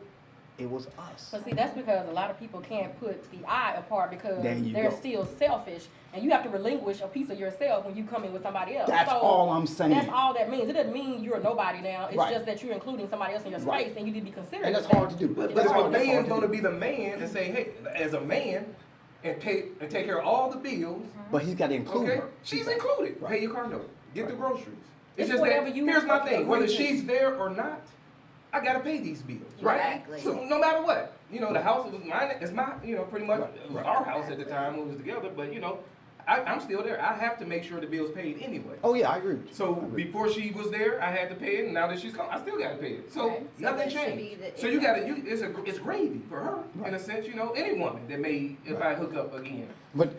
it was us. But see, that's because a lot of people can't put the I apart because There you they're go. still selfish, and you have to relinquish a piece of yourself when you come in with somebody else. That's all I'm saying. That's all that means. It doesn't mean you're a nobody now. It's Right. just that you're including somebody else in your space, Right. and you need to be considered. And that's of that. hard to do. But That's if a hard man's to going to do. be the man and say, hey, as a man, and take care of all the bills, But he's got to include okay, her. she's included. Right. Pay your car note, get the groceries. It's just whatever that, you here's my thing, whether agree to. she's there or not, I gotta pay these bills, right? Exactly. So no matter what, the house was mine. It's my, pretty much Right, it was right. our house at the time when we was together. But I'm still there. I have to make sure the bill's paid anyway. Oh yeah, I agree with you. So I agree. before she was there, I had to pay it, and now that she's gone, I still got to pay it. So Right. So nothing that should be changed. the- So it's gravy for her in a sense. Any woman that may, if I hook up again,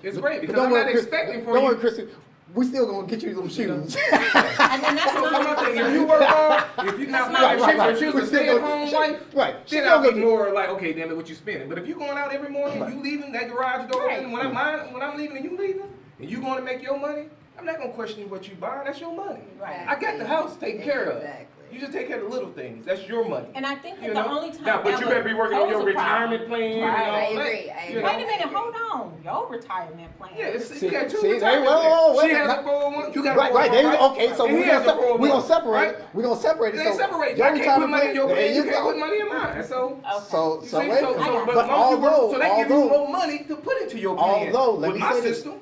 it's great because don't I'm worry, not Chris, expecting for Don't you. worry, Chrissy. We still gonna get you them shoes. And then that's So my my thing, if you work hard, if you're not Right, if she was We're a still stay-at-home gonna- wife, right. She then still I'll be gonna- more like, okay, damn it, what you spending? But if you going out every morning, Right. you leaving that garage door Right. open, when I'm leaving and you leaving, and you going to make your money, I'm not gonna question what you buying. That's your money. Right. I got the house taken care of. Exactly. You just take care of the little things. That's your money. And I think that You the know? only time Now, but that you would better be working on pose your a problem- retirement plan. Right. And all I that, agree, I you agree. know? Wait a minute, hold on. Your retirement plan. Yeah, it's, See, you got two see, retirement whoa, whoa, plans. wait She a has minute. a 401. You got a Right, right. There you 401, go. Okay, so And we're he has a gonna 401, separate. right? We're gonna separate it. They ain't So separate. your I can't put retirement money in your plan- plan. there You you can't go. put money in mine. So, Okay. So you so see, wait. so, got but but although, so that gives you although more money to put into your plan. let with me my say this. system.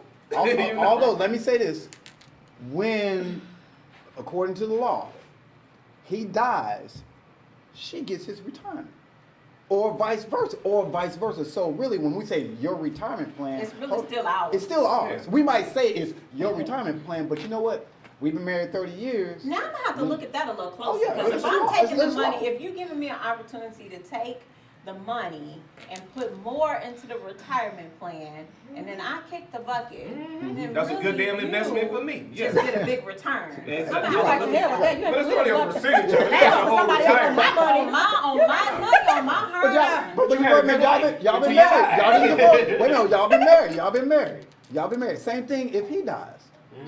although let me say this, when according to the law, he dies, she gets his retirement. Or vice versa. So really, when we say your retirement plan, It's really still ours. It's still ours. Yeah. We might say it's your retirement plan, but you know what? We've been married 30 years. Now I'm gonna have to look at that a little closer, yeah, because if it's I'm law. taking the It's money, law. if you're giving me an opportunity to take the money and put more into the retirement plan, and then I kick the bucket, then That's a good really damn investment you for me. just Yeah. get a big return. Exactly. I'm gonna You like have to to hell with that. You But ain't it's to only a live percentage of it. Now, That's the whole somebody else retirement. on my money. on my money, on my But hard y'all, earned. but You you had a work, man, good y'all life been until you married. died. Y'all didn't divorce. Wait, no, y'all been married. Y'all been married. Y'all been married. Same thing if he dies.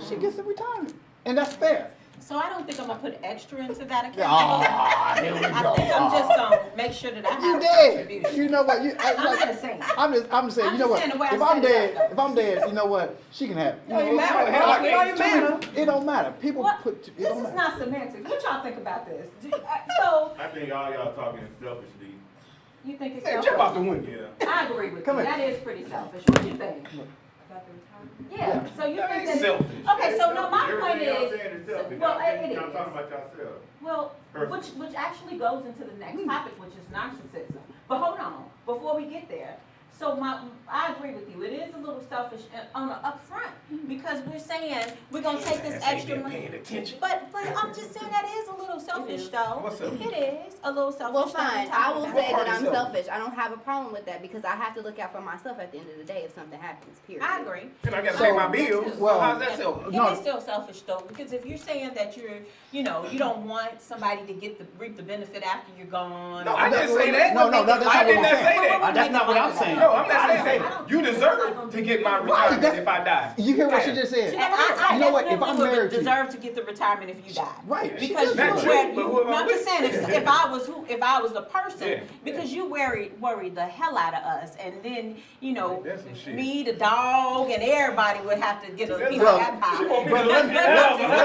She gets the retirement. And that's fair. So I don't think I'm gonna put extra into that account. Ah, here we I go. think I'm just gonna make sure that I You have a dead. contribution. You know what? I'm just saying. I'm just saying, I'm you know just what? saying the way I If I'm set it dead, up. if I'm dead, you know what? She can have it. No, you know, matter. it's- Hell, it don't matter. It don't matter. People What? put it This don't is matter. not semantics. What y'all think about this? So I think all y'all talking is selfishly. you think it's Hey, selfish? jump out the window. Yeah. I agree with Come you. here. That is pretty selfish. What do you think? Yeah. So you That think ain't that? selfish. Okay. So no, my point Everything y'all is, saying is selfish. well, Y'all it y'all is. talking about yourself. Well, Personally. which actually goes into the next topic, which is narcissism. But hold on, before we get there. So I agree with you. It is a little selfish on the upfront, because we're saying we're gonna take this Ass ain't extra been money. paying attention. But I'm just saying that is a little selfish, though. What's selfish? It is a little selfish. Well, that we're fine. I talking will about. say part that is I'm selfish? selfish. I don't have a problem with that because I have to look out for myself at the end of the day if something happens. Period. I agree. And I gotta So- pay my bills. well- so how's that selfish? It No. is still selfish though, because if you're saying that you don't want somebody to reap the benefit after you're gone. No, I didn't say that. No, that's not I what did I'm not saying. say that. That's not what I'm saying. No, I'm not I didn't saying say that. You deserve to get my Right, retirement that's- if I die. You hear what she just said? I You know what? If definitely I'm would married to you, deserve to get the retirement if you died. right? she Because does you Not that. you, worry. but who am I No, I'm just with? saying, if I was the person, Yeah. because you worry the hell out of us, and then That's some shit. me, the dog, and everybody would have to get a piece Well, of that pie. She want me But to let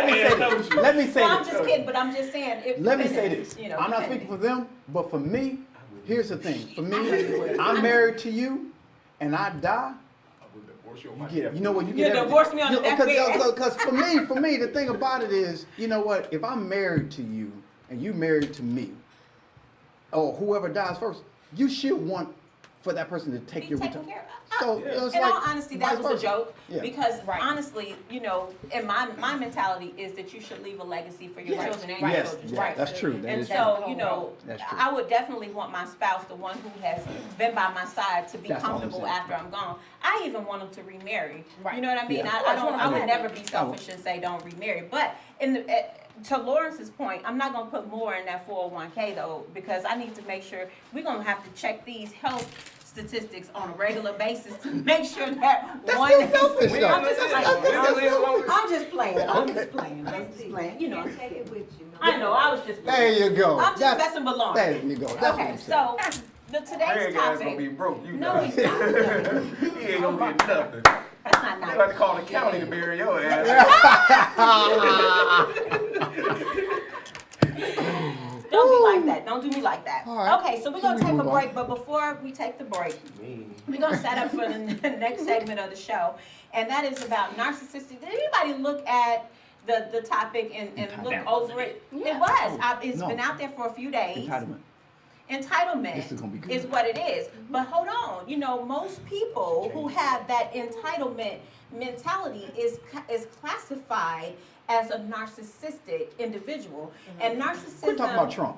me say this. Let me say Well, I'm this. just kidding, but I'm just saying. Let me say this. I'm not speaking for them, but for me, here's the thing. For me, I'm married to you, and I die. You get, you know what? You You get divorce me on the deathbed. Because for me, the thing about it is, you know what? If I'm married to you and you married to me, or whoever dies first, you should want for that person to take Be your taken return. care of. So Yeah. it's In like all honesty, that vice was a versa. joke Yeah. because Right. honestly, in my mentality is that you should leave a legacy for your Yes. children and your Yes, children's yeah, right. that's true. That And is so, true. That's true. I would definitely want my spouse, the one who has been by my side, to be That's all I'm comfortable saying. after I'm gone. I even want them to remarry. Right. You know what I mean? Yeah. Of I course, don't. I would 100%. never be selfish and say don't remarry. But to Lawrence's point, I'm not gonna put more in that 401k though because I need to make sure we're gonna have to check these health statistics on a regular basis to make sure that That's one. still selfish, though. I'm just playing. That's- I'm just playing. I'm just playing. I'm just playing. You know. Take it with you. I know. I was just. There Playing. you go. I'm just That's- messing with Lawrence. There you go. That's what Okay, I'm saying. so today's Craig ass gonna be topic. broke. You No, know. he's not. He ain't gonna get nothing. That's not You nice. got to call the county to bury your ass. Don't be like that. Don't do me like that. All right. Okay, so we're So gonna we take a move on. break, but before we take the break, we're gonna set up for the next segment of the show, and that is about narcissistic. Did anybody look at the topic and look over it? Yeah. It was. It's No. been out there for a few days. Entitlement. Entitlement This is gonna be good. is what it is. But hold on, most people who have that entitlement mentality is classified as a narcissistic individual, and narcissism. Quit talking about Trump.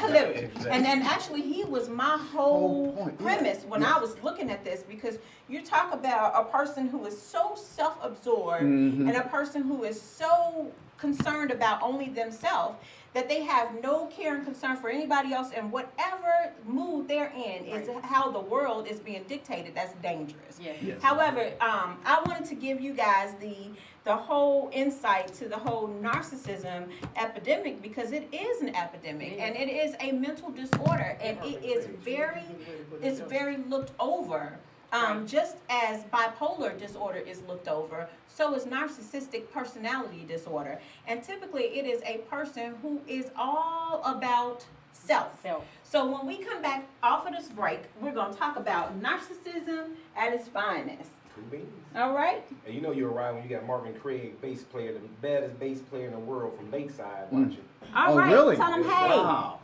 Literally. Exactly. And then actually he was my whole Whole point, yeah. premise when Yes. I was looking at this because you talk about a person who is so self-absorbed Mhm. and a person who is so concerned about only themselves that they have no care and concern for anybody else and whatever mood they're in is how the world is being dictated. That's dangerous. Yes. Yes. However, I wanted to give you guys the whole insight to the whole narcissism epidemic because it is an epidemic It is. and it is a mental disorder and it is very looked over. Just as bipolar disorder is looked over, so is narcissistic personality disorder. And typically it is a person who is all about self. So when we come back off of this break, we're going to talk about narcissism at its finest. Cool beans. All right? And you know you're right when you got Marvin Craig, bass player, the baddest bass player in the world from Lakeside watching. All Oh, right. really? Tell them, hey. Wow.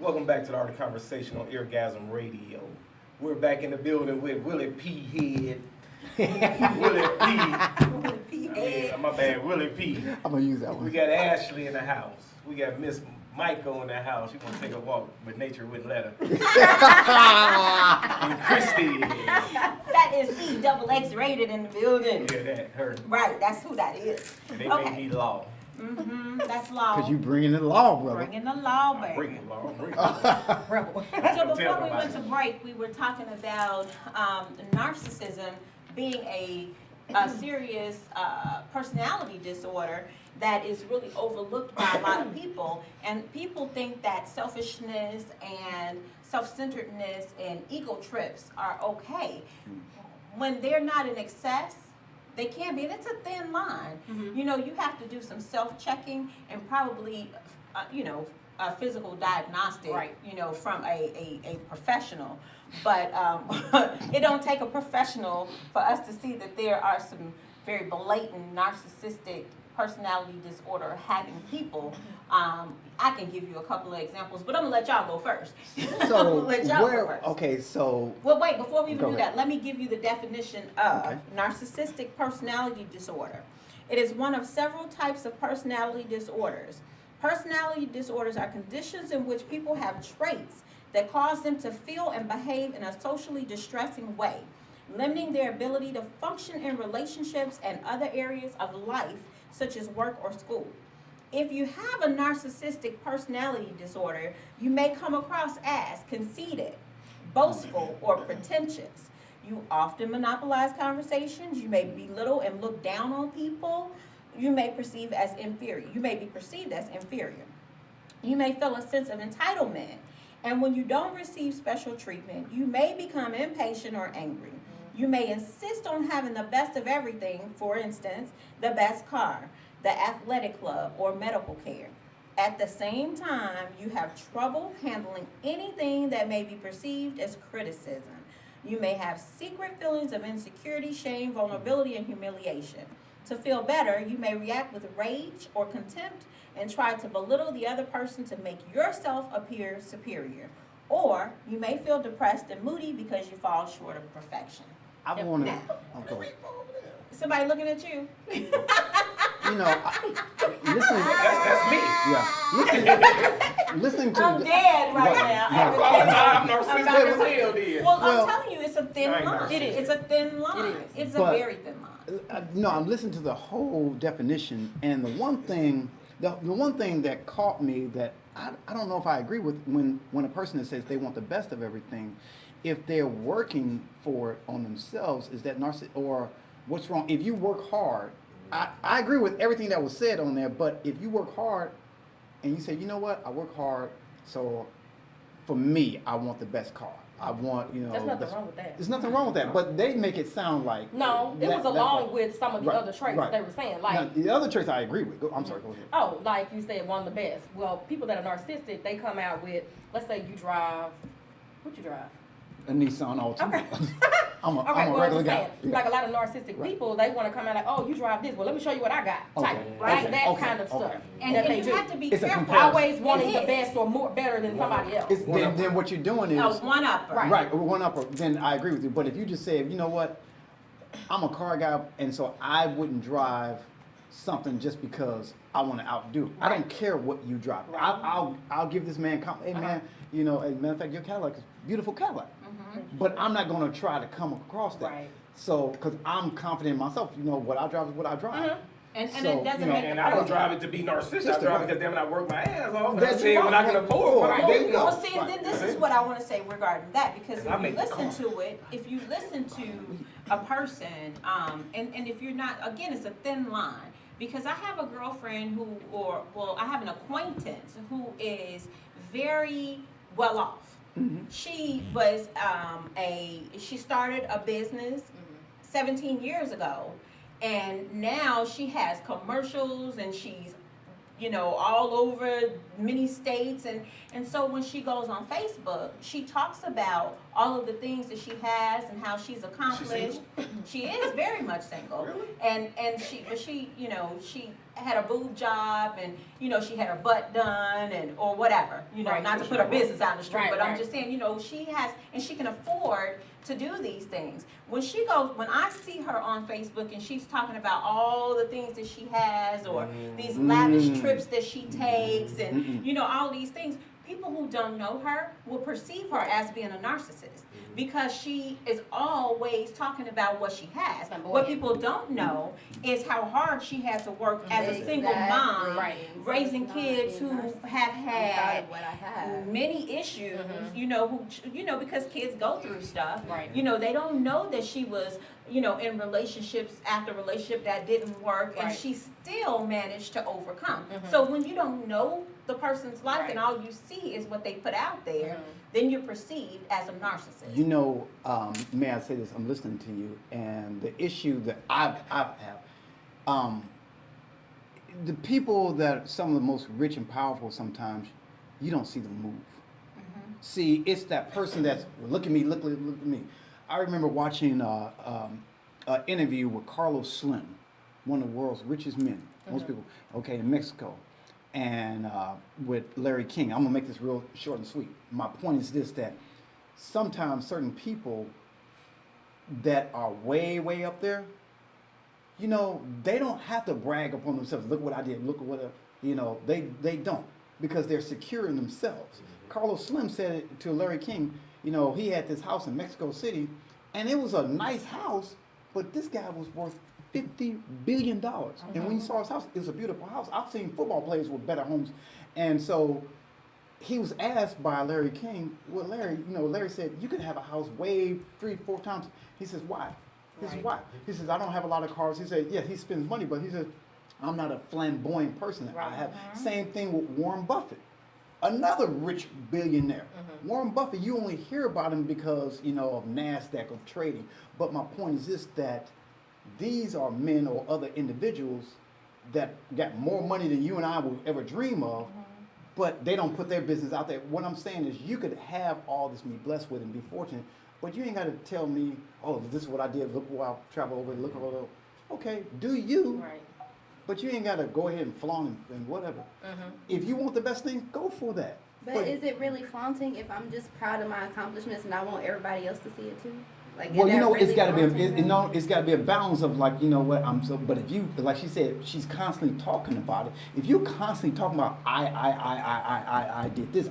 Welcome back to the Art of Conversation on Eargasm Radio. We're back in the building with Willie P. Head. Willie P. Yeah, my bad, Willie P. I'm gonna use that We one. got Ashley in the house. We got Miss Michael in the house. She gonna take a walk, but nature wouldn't let her. And Christy. That is CXX rated in the building. Yeah, that her. Right, that's who that is. And they Okay. made me law. That's law. Cause you bringing the law, brother. Bringing the law I'm back. bringing law. I'm bringing Rebel. So Tell before we me went about to it. break, we were talking about narcissism being a serious personality disorder that is really overlooked by a lot of people. And people think that selfishness and self-centeredness and ego trips are okay. When they're not in excess, they can be, and it's a thin line. You know, you have to do some self-checking and probably, a physical diagnostic, Right. From a professional. But it don't take a professional for us to see that there are some very blatant narcissistic personality disorder having people. I can give you a couple of examples, but I'm gonna let y'all go first. I'm So gonna let y'all go where? first. Okay, so Well, wait, before we even Go do ahead. that, let me give you the definition of Okay. narcissistic personality disorder. It is one of several types of personality disorders. Personality disorders are conditions in which people have traits that cause them to feel and behave in a socially distressing way, limiting their ability to function in relationships and other areas of life, such as work or school. If you have a narcissistic personality disorder, you may come across as conceited, boastful, or pretentious. You often monopolize conversations. You may belittle and look down on people. You may perceive as inferior. You may be perceived as inferior. You may feel a sense of entitlement. And when you don't receive special treatment, you may become impatient or angry. You may insist on having the best of everything, for instance, the best car, the athletic club, or medical care. At the same time, you have trouble handling anything that may be perceived as criticism. You may have secret feelings of insecurity, shame, vulnerability, and humiliation. To feel better, you may react with rage or contempt and try to belittle the other person to make yourself appear superior. Or you may feel depressed and moody because you fall short of perfection. I want to. Now. Okay. Somebody looking at you? You know, listening. That's me. Yeah, listening to. I'm dead right now. I'm I'm narcissistic not as hell, then. Well, Well, I'm telling you, it's a thin I ain't line. narcissistic. It's a thin line. It is. It's a But- very thin line. No, I'm listening to the whole definition, and the one thing that caught me that I don't know if I agree with when a person says they want the best of everything, if they're working for it on themselves, is that or what's wrong? If you work hard, I agree with everything that was said on there, but if you work hard and you say, you know what, I work hard, so for me, I want the best car. I want, There's nothing wrong with that. There's nothing wrong with that, but they make it sound like No, it was along with some of the Right, other traits right. they were saying. Now, Like, the other traits I agree with. I'm sorry, go ahead. oh, like you said, one of the best. Well, people that are narcissistic, they come out with, let's say you drive, what you drive? A Nissan Altima. Okay. I'm a Okay, regular well, I'm just guy. saying, Yeah. like a lot of narcissistic Right. people, they want to come out like, oh, you drive this. Well, let me show you what I got. Okay, Type, right? That okay, kind of stuff. okay. And, that and they you do. have to be It's a careful. comparison. Always wanting It the is. best or more better than somebody else. It's, then what you're doing is A one-upper. Right. right, one upper. Then I agree with you. But if you just say, you know what, I'm a car guy, and so I wouldn't drive something just because I want to outdo. I don't care what you drive. Right. I'll give this man hey man, you know, as a matter of fact, your Cadillac is a beautiful Cadillac. But I'm not going to try to come across that. Right. So, because I'm confident in myself, you know, what I drive is what I drive. And So, it doesn't you know, make And the I don't person. drive it to be narcissistic. I Just drive right. it because damn it, I work my ass off. And That's I say when I can right. afford what Right. I'm There you doing. go. Well, see, Right. this is what I want to say regarding that, because I if you make the listen call. to it, if you listen to a person, and if you're not, again, it's a thin line. Because I have a girlfriend I have an acquaintance who is very well off. She was she started a business 17 years ago, and now she has commercials and she's all over many states, and so when she goes on Facebook, she talks about all of the things that she has and how she's accomplished. She is very much single. Really? And she had a boob job and, she had her butt done and, or whatever, Right, not to for put her sure. business out in the street, Right, but I'm right. just saying, she has, and she can afford to do these things. When I see her on Facebook and she's talking about all the things that she has or these lavish trips that she takes and, all these things, people who don't know her will perceive her as being a narcissist because she is always talking about what she has. What people don't know is how hard she had to work as a single mom, Right. raising kids who have had what I have. many issues, because kids go through stuff. Right. They don't know that she was, in relationships after relationship that didn't work, and Right. she still managed to overcome. So when you don't know the person's life Right. and all you see is what they put out there, then you're perceived as a narcissist. May I say this? I'm listening to you, and the issue that I have, the people that some of the most rich and powerful, sometimes you don't see them move. See, it's that person that's look at me, look at me. I remember watching an interview with Carlos Slim, one of the world's richest men. Most people, in Mexico, and with Larry King. I'm gonna make this real short and sweet. My point is this: that sometimes certain people that are way up there, they don't have to brag upon themselves. Look what I did. Look what they don't, because they're secure in themselves. Carlos Slim said it to Larry King. He had this house in Mexico City, and it was a nice house, but this guy was worth $50 billion. And when you saw his house, it was a beautiful house. I've seen football players with better homes. And so he was asked by Larry King, well, Larry, Larry said, you could have a house way 3-4 times. He says, why? He says, why? He says, I don't have a lot of cars. He said, yeah, he spends money, but he says, I'm not a flamboyant person. I have same thing with Warren Buffett, another rich billionaire. Warren Buffett, you only hear about him because, of NASDAQ, of trading. But my point is this, that these are men or other individuals that got more money than you and I would ever dream of, but they don't put their business out there. What I'm saying is you could have all this and be blessed with and be fortunate, but you ain't got to tell me, oh, this is what I did, look where I traveled over, look over. Okay, do you, Right. but you ain't got to go ahead and flaunt and whatever. If you want the best thing, go for that. But is it really flaunting if I'm just proud of my accomplishments and I want everybody else to see it too? Like, Well, is that it's really got to be flaunting? it's got to be a balance of like, I'm so. But if you, like she said, she's constantly talking about it. If you're constantly talking about I did this,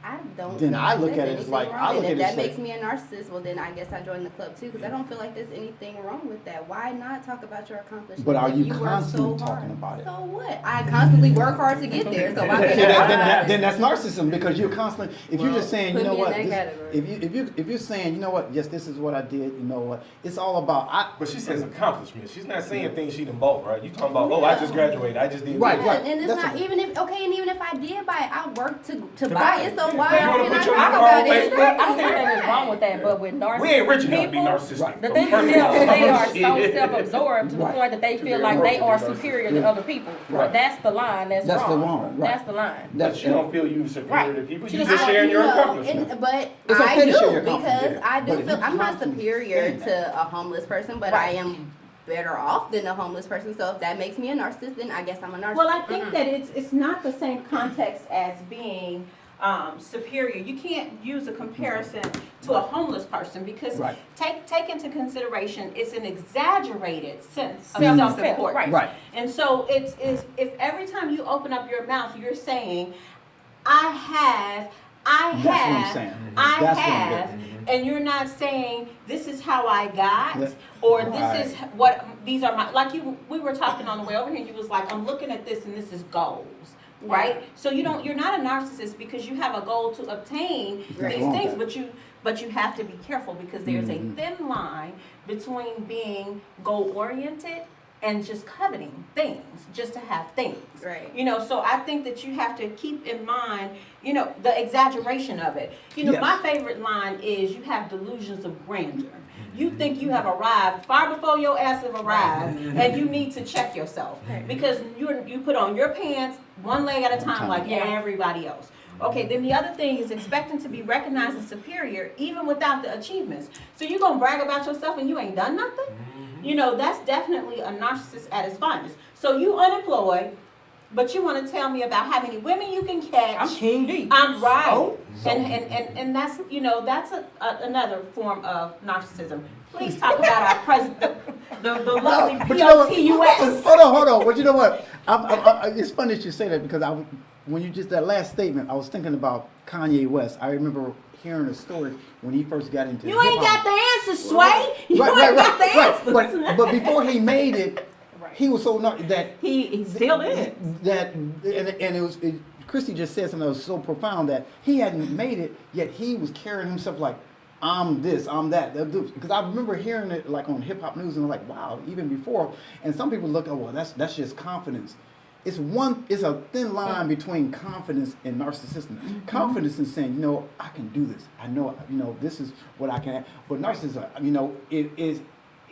I don't. Then feel I like look there's at it as anything like- wrong. I look And at if it as that like- makes me a narcissist, well then I guess I join the club too because I don't feel like there's anything wrong with that. Why not talk about your accomplishments? But are if you work constantly so talking hard? about it? So what? I constantly work hard to get there. So why See, can't I talk about then it? that's narcissism, because you're constantly. If you're just saying, put you know me in what, that this- category. if you're saying, you know what, yes, this is what I did. You know what, it's all about. But she says accomplishments. She's not saying things she done bought, right? You talking about, oh, I just graduated, I just did Right, this. Yeah, right. and it's That's not a- even if and even if I did buy it, I worked to buy buy it. it. So Yeah. why You wanna can I put your talk number about on it? Facebook? I don't think anything is wrong with that, but with narcissistic We ain't rich enough to be people, narcissistic. the though. thing is First of all. they are so Shit. self-absorbed to the Right. point that they Too feel damn like broke they to are be narcissistic. superior to other people. Right. That's the line. That's the wrong. wrong, right. That's the line. But you don't feel you superior to Right. people. She You just just sharing your No, accomplishments. but It's I okay to do share your because accomplishments, I but do if feel you I'm not constantly superior saying that. to a homeless person, but I am better off than a homeless person. So if that makes me a narcissist, then I guess I'm a narcissist. Well, I think that it's not the same context as being superior. You can't use a comparison to a homeless person because Right. take into consideration it's an exaggerated sense of Self-defense, self-importance. right. Right. And so it's if every time you open up your mouth you're saying, I have, That's what I'm saying. I That's what I'm have, getting. and you're not saying this is how I got, Yeah. or Right. this is what these are my, like we were talking on the way over here, and you was like, I'm looking at this and this is goals. Right? So you're not a narcissist because you have a goal to obtain That's these wrong things, with but you have to be careful because there's Mhm. a thin line between being goal oriented and just coveting things, just to have things. Right. So I think that you have to keep in mind, the exaggeration of it. Yes. My favorite line is you have delusions of grandeur. You think you have arrived far before your ass have arrived, and you need to check yourself because you put on your pants one leg at a time like Yeah. everybody else. Okay, then the other thing is expecting to be recognized as superior even without the achievements. So you gonna brag about yourself and you ain't done nothing? You know, that's definitely a narcissist at its finest. So you unemployed, but you want to tell me about how many women you can catch. I'm king deep. I'm right. So? And that's, you know, that's another form of narcissism. Please talk about our president, the lovely But you know what? POTUS. Hold on. But you know what? It's funny that you say that because when you just that last statement, I was thinking about Kanye West. I remember hearing a story when he first got into You ain't got hip-hop. the answers, Sway. You ain't got the answers. But before he made it, Right. he was so that He still is. that and it was Christy just said something that was so profound that he hadn't made it yet he was carrying himself like I'm this, I'm that. Because I remember hearing it like on hip hop news and I'm like, wow, even before. And some people look, oh well, that's just confidence. It's a thin line between confidence and narcissism. Mm-hmm. Confidence is saying, you know, I can do this. I know, you know, this is what I can. But narcissism, you know, it is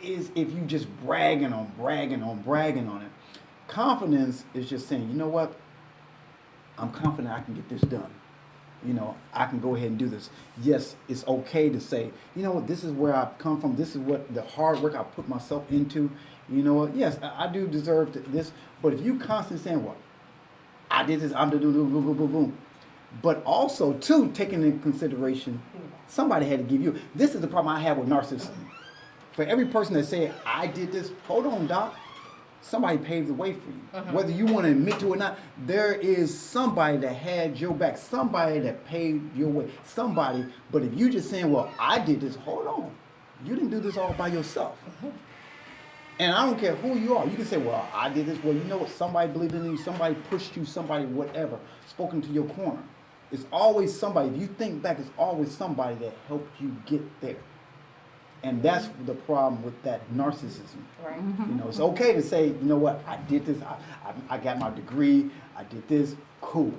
if you just bragging on it. Confidence is just saying, you know what? I'm confident I can get this done. You know, I can go ahead and do this. Yes, it's okay to say, you know what, this is where I've come from. This is what the hard work I put myself into. You know what? Yes, I do deserve this. But if you constantly saying, well, I did this, I'm doing boom, boom, boom, boom. But also, too, taking into consideration, somebody had to give you. This is the problem I have with narcissism. For every person that said, I did this, hold on, doc. Somebody paved the way for you. Whether you want to admit to it or not, there is somebody that had your back, somebody that paved your way, somebody. But if you just saying, well, I did this, hold on. You didn't do this all by yourself. And I don't care who you are. You can say, well, I did this. Well, you know what? Somebody believed in you. Somebody pushed you. Somebody whatever. Spoken to your corner. It's always somebody. If you think back, it's always somebody that helped you get there. And that's the problem with that narcissism. Right. You know, it's okay to say, you know what, I did this, I got my degree, I did this, cool,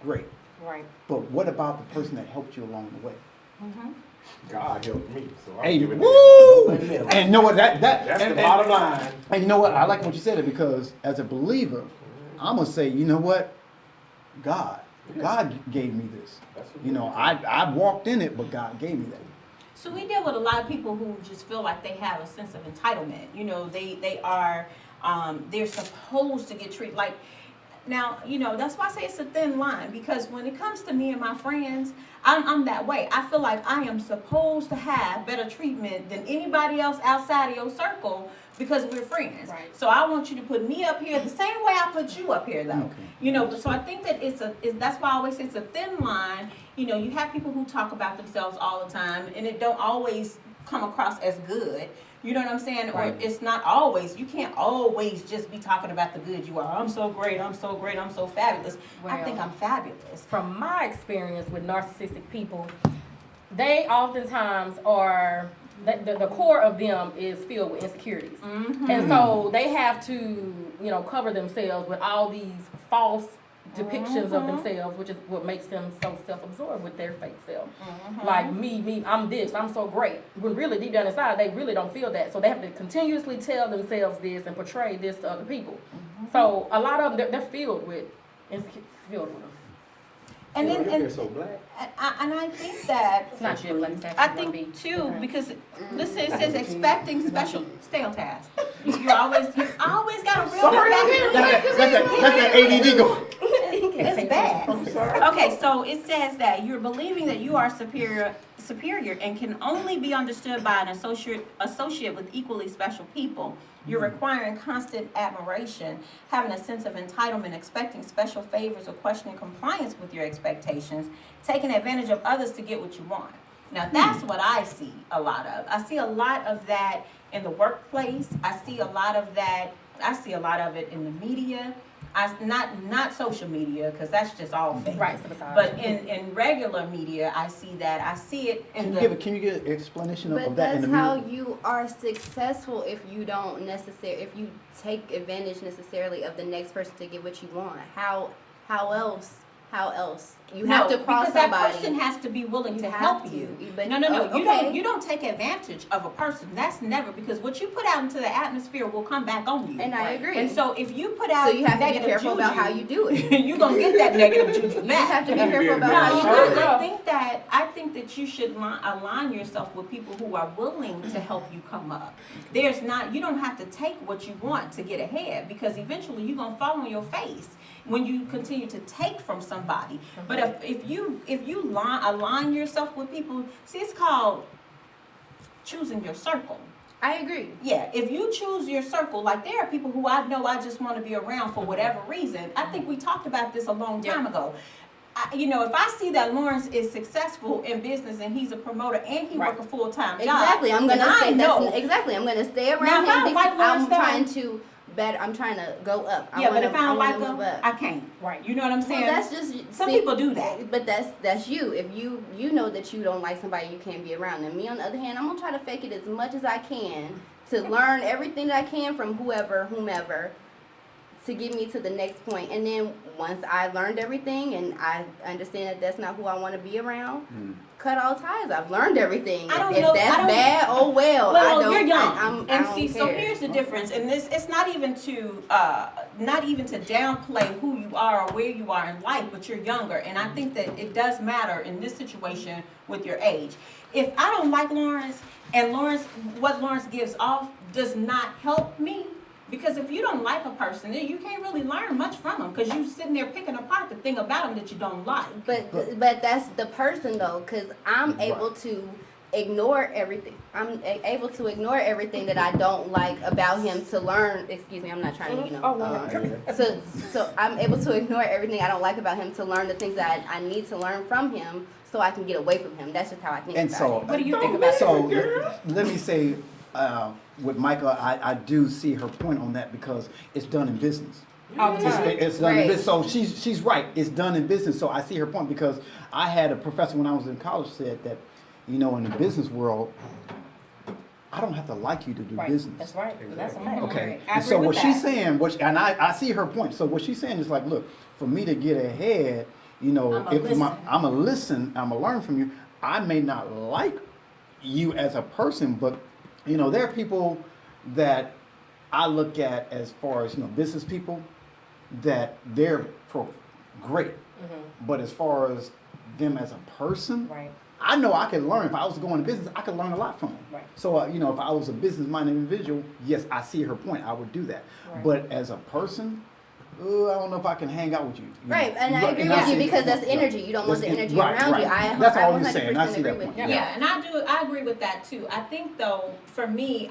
great. Right. But what about the person that helped you along the way? God helped me, so I'm Hey, giving woo! it. And you know what, That's and, the bottom line. And you know what, I like what you said it because as a believer, I'm going to say, you know what, God gave me this. You know, I walked in it, but God gave me that. So we deal with a lot of people who just feel like they have a sense of entitlement. You know, they are they're supposed to get treated like. Now, you know, that's why I say it's a thin line because when it comes to me and my friends, I'm that way. I feel like I am supposed to have better treatment than anybody else outside of your circle because we're friends. Right. So I want you to put me up here the same way I put you up here, though. Okay. You know, so I think that that's why I always say it's a thin line. You know, you have people who talk about themselves all the time, and it don't always come across as good. You know what I'm saying? Right. Or it's not always. You can't always just be talking about the good you are. I'm so great. I'm so great. I'm so fabulous. I Well, think I'm fabulous. From my experience with narcissistic people, they oftentimes are, the core of them is filled with insecurities. And so they have to, you know, cover themselves with all these false depictions of themselves, which is what makes them so self-absorbed with their fake self. Like me, I'm this, I'm so great. When really deep down inside, they really don't feel that. So they have to continuously tell themselves this and portray this to other people. So a lot of them, they're filled with insecurity. And then, They're so black. and I think that It's not just like it's I actually gonna think be too different. because listen, it says expecting special stay on task. You always got a real That's that ADD going. It's bad. Okay, so it says that you're believing that you are superior and can only be understood by an associate with equally special people. You're requiring constant admiration, having a sense of entitlement, expecting special favors, or questioning compliance with your expectations, taking advantage of others to get what you want. Now that's what I see a lot of. I see a lot of that in the workplace. I see a lot of it in the media. Not social media, because that's just all fake. Right. But in regular media, I see that. I see it in Can you give an explanation of But that in that's the how media? you are successful if you if you take advantage necessarily of the next person to get what you want. How else how else? You have to cross because somebody. that person has to be willing You to have help to, you. but- No. okay. You don't take advantage of a person. That's never, because what you put out into the atmosphere will come back on you. And I agree. And so if you put out So you have to be negative careful about how you do it. you're gonna get that negative juju You just back. have to be careful about No, how you Sure. do it. I think that you should align yourself with people who are willing to help you come up. You don't have to take what you want to get ahead, because eventually you're gonna fall on your face when you continue to take from somebody. But if you align yourself with people, see, it's called choosing your circle. I agree. Yeah, if you choose your circle, like there are people who I know I just want to be around for whatever reason. I think we talked about this a long time ago. If I see that Lawrence is successful in business and he's a promoter and he works a full-time job, Exactly. I'm then gonna I say know. that's exactly. I'm gonna stay Now, around if I him don't like because Lawrence, I'm trying to better. I'm trying to go up. Yeah, but if I don't like move him, up. I can't. Right. You know what I'm saying? Well, that's just Some people do that. But that's you. If you know that you don't like somebody, you can't be around them. Me, on the other hand, I'm gonna try to fake it as much as I can to learn everything that I can from whomever, to get me to the next point. And then once I learned everything and I understand that that's not who I want to be around, cut all ties. I've learned everything. I don't if know- that's I don't- I don't, you're young, I and don't see. So care. here's the difference, and it's not even to downplay who you are or where you are in life, but you're younger, and I think that it does matter in this situation with your age. If I don't like Lawrence, and what Lawrence gives off does not help me, because if you don't like a person, then you can't really learn much from them, because you're sitting there picking apart the thing about them that you don't like. But that's the person though, because I'm able to ignore everything. I'm able to ignore everything that I don't like about him to learn. Excuse me, I'm not trying to, so I'm able to ignore everything I don't like about him to learn the things that I need to learn from him, so I can get away from him. That's just how I think And about so, it. What do you think about it? So let me say, with Michael, I do see her point on that, because it's done in business. All the time. It's done in Right. business. So she's right. It's done in business. So I see her point, because I had a professor when I was in college said that, in the business world, I don't have to like you to do Right. business. That's right. That's a fact. Okay. I And agree so with what that. she's saying, and I see her point. So what she's saying is like, look, for me to get ahead, I'ma listen, I'ma learn from you. I may not like you as a person, but there are people that I look at as far as business people that they're great, but as far as them as a person, Right. I know I could learn. If I was to go into business, I could learn a lot from them. Right. So, if I was a business-minded individual, yes, I see her point. I would do that. Right. But as a person, I don't know if I can hang out with you. Right, and I agree with you, because that's energy. You don't want the energy around you. That's all you're saying. I see that agree point. with you. Yeah, and I agree with that too. I think though, for me,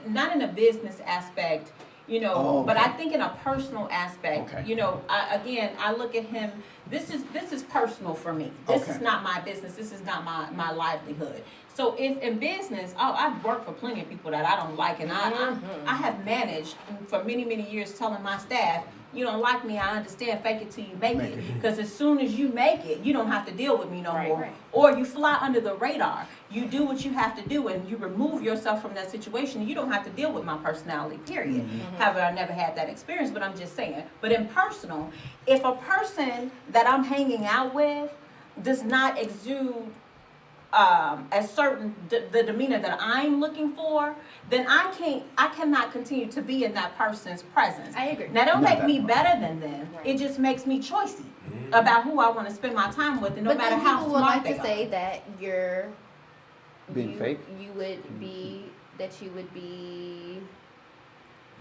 not in a business aspect, Oh, but okay. I think in a personal aspect, Okay. I look at him. This is personal for me. This is Okay. not my business. This is not my livelihood. So if in business, I've worked for plenty of people that I don't like, and I have managed for many years telling my staff, you don't like me, I understand, fake it till you make it. Because as soon as you make it, you don't have to deal with me no Right, more. right. Or you fly under the radar. You do what you have to do and you remove yourself from that situation. You don't have to deal with my personality, period. However, I never had that experience, but I'm just saying. But in personal, if a person that I'm hanging out with does not exude a certain the demeanor that I'm looking for, then I cannot continue to be in that person's presence. I agree. Now, don't Not make that me much. better than them. Right. It just makes me choicy about who I want to spend my time with, and no But matter then how people would smart like they to are. say that Being fake? you would be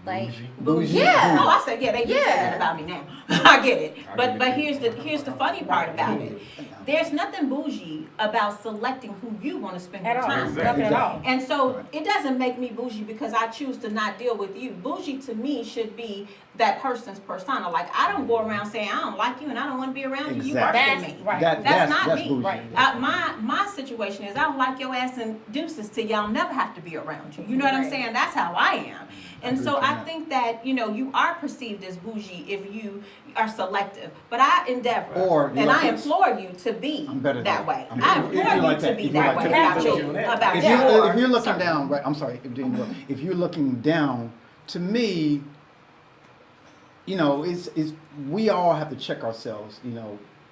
like Bougie. Yeah. No, I said, yeah, they do say Yeah. that about me now. I get it. I But get it. here's the funny part about it. There's nothing bougie about selecting who you want to spend At your all. time with. Nothing at all. And so Right. it doesn't make me bougie because I choose to not deal with you. Bougie to me should be that person's persona. Like, I don't go around saying I don't like you and I don't want to be around you. You worse Exactly. than That's me. right. That's not that's me. bougie. Right. My situation is I don't like your ass and deuces till y'all never have to be around you. You know what I'm Right. saying? That's how I am. And agree so with I that. think that, you are perceived as bougie if you are selective. But I endeavor Or you and like I this. implore you to be I'm better than that that. way. I'm I better. If you implore you like to that, be if you that like way that. about If your you're looking circle. down, right? I'm sorry, if you're looking down, to me, it's we all have to check ourselves.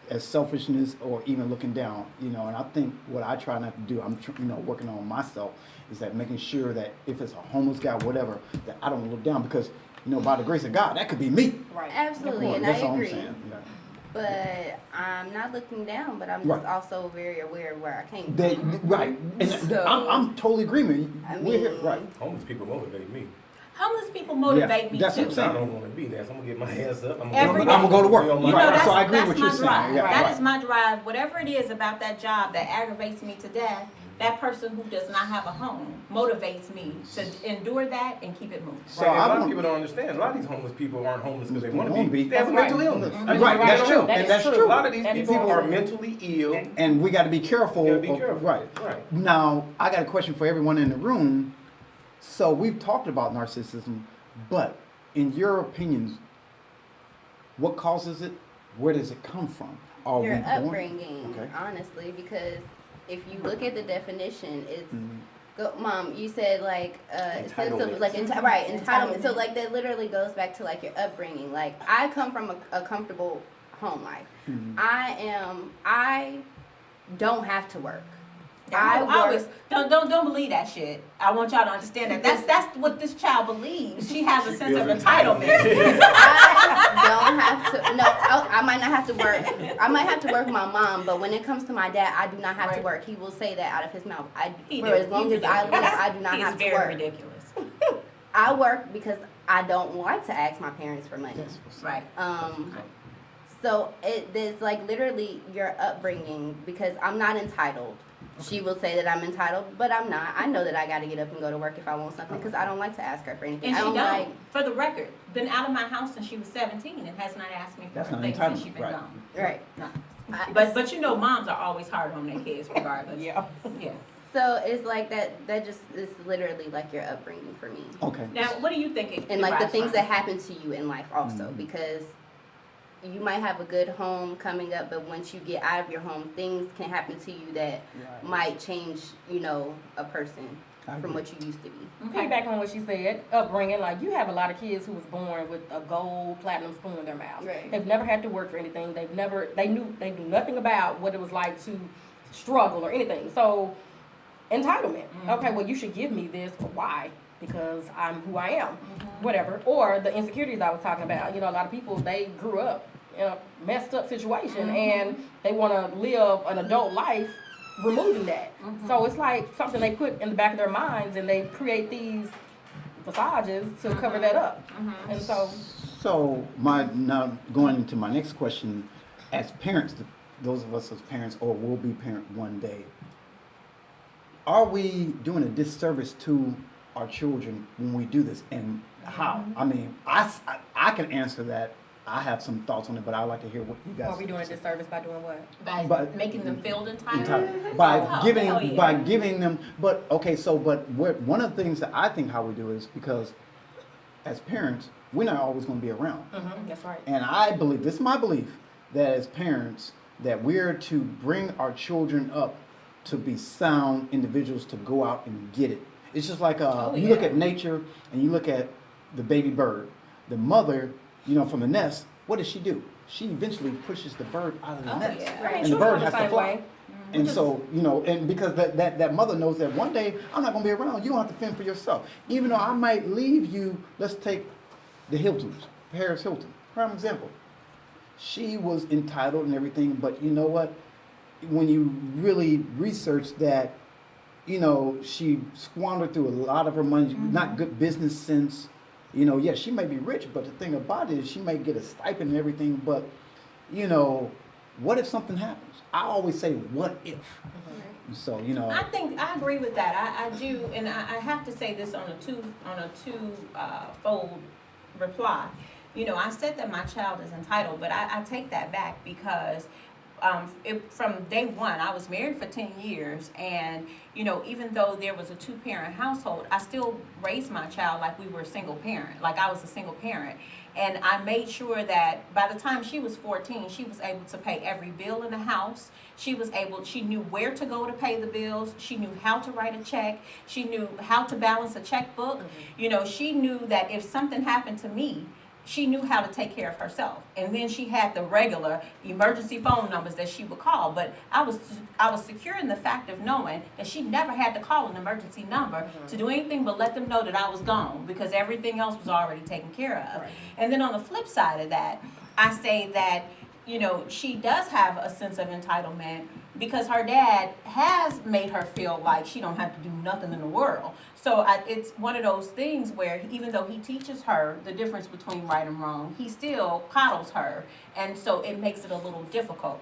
as selfishness or even looking down, you know. And I think what I try not to do, working on myself, is that making sure that if it's a homeless guy, whatever, that I don't look down because, by the grace of God, that could be me. Right. Absolutely, and That's I all I'm agree. saying. But I'm not looking down, but I'm just Right. also very aware of where I came They, from. right, and So, I'm totally agreement. I We're here, mean, right? Homeless people motivate me. Homeless people motivate me that's too. what I'm saying. I don't want to be there, so I'm gonna get my hands up. I'm Every I'm gonna go to work. You know, You know, Right, that's, so I agree that's with my what you're drive. saying. Yeah, That right. is my drive. Whatever it is about that job that aggravates me to death, that person who does not have a home motivates me to endure that and keep it moving. So Right, and a I lot of want- people don't understand. A lot of these homeless people aren't homeless because they People want to wanna be. be. They have a That's mental right. illness. Mhm. I mean, Right, that's true. That And is that's true. true. A lot of these That is people true. are mentally ill. And we got to be careful. You gotta be careful. Right. Right. Now, I got a question for everyone in the room. So we've talked about narcissism, but in your opinions, what causes it? Where does it come from? Are your we born- upbringing, Okay. honestly, because if you look at the definition, it's Mhm. Mom, you said like sense of Entitlement. like entitlement. So like that literally goes back to like your upbringing. Like I come from a comfortable home life. Mhm. I don't have to work. I work. always don't believe that shit. I want y'all to understand that. That's what this child believes. She has a sense of entitlement. I don't have to. No, I might not have to work. I might have to work with my mom, but when it comes to my dad, I do not have to Right. work. He will say that out of his mouth. He For do. as long He's as I live, ridiculous. I do not He have is to very work. ridiculous. I work because I don't like to ask my parents for money. That's what's up. Right. So there's like literally your upbringing because I'm not entitled. She will say that I'm entitled, but I'm not. I know that I got to get up and go to work if I want something because I don't like to ask her for anything. And I she don't don't. like. For the record, been out of my house since she was 17 and has not asked me for That's not things since entitlement, she's been right. gone. Right. No. I- But you know, moms are always hard on their kids regardless. Yeah. Yeah. So it's like that just is literally like your upbringing for me. Okay. Now, what do you think it And like the derives things from? that happen to you in life also Mhm. because you might have a good home coming up, but once you get out of your home, things can happen to you that might change, a person I from agree. what you used to be. Okay. Piggyback on what she said, upbringing, like you have a lot of kids who was born with a gold platinum spoon in their mouth. Right. They've never had to work for anything. They knew nothing about what it was like to struggle or anything. So entitlement. Okay, well you should give me this. Why? Because I'm who I am. Whatever. Or the insecurities I was talking about. A lot of people, they grew up in a messed up situation and they want to live an adult life removing that. So it's like something they put in the back of their minds and they create these visages to cover that up. And so So now going into my next question, as parents, those of us as parents or will be parent one day, are we doing a disservice to our children when we do this, and how? I mean, I can answer that. I have some thoughts on it, but I'd like to hear what you guys. are we doing a disservice by doing what? By But- making them feel entitled. By Oh, giving hell yeah. by giving them, but okay, so one of the things that I think how we do is because as parents we're not always going to be around, That's right. and I believe this is my belief that as parents that we're to bring our children up to be sound individuals to go out and get it. It's just like you look yeah. at nature and you look at the baby bird, the mother, from the nest. What does she do? She eventually pushes the bird out of the nest, yeah. Right. and the Children bird are the has to same fly. way. And so, and because that mother knows that one day I'm not going to be around, you don't have to fend for yourself. Even though I might leave you, let's take the Hiltons, Paris Hilton, prime example. She was entitled and everything, but you know what? When you really research that, she squandered through a lot of her money, not good business sense. Yeah, she may be rich, but the thing about it is she may get a stipend and everything, but, what if something happens? I always say, what if? So, I think I agree with that. I do, and I have to say this on a fold reply. I said that my child is entitled, but I take that back because from day one, I was married for 10 years, and even though there was a 2-parent household, I still raised my child like we were a single parent, like I was a single parent. And I made sure that by the time she was 14, she was able to pay every bill in the house. She knew where to go to pay the bills. She knew how to write a check. She knew how to balance a checkbook. She knew that if something happened to me, she knew how to take care of herself. And then she had the regular emergency phone numbers that she would call. But I was secure in the fact of knowing that she never had to call an emergency number to do anything but let them know that I was gone, because everything else was already taken care of. Right. And then on the flip side of that, I say that, she does have a sense of entitlement because her dad has made her feel like she don't have to do nothing in the world. So it's one of those things where even though he teaches her the difference between right and wrong, he still coddles her. And so it makes it a little difficult.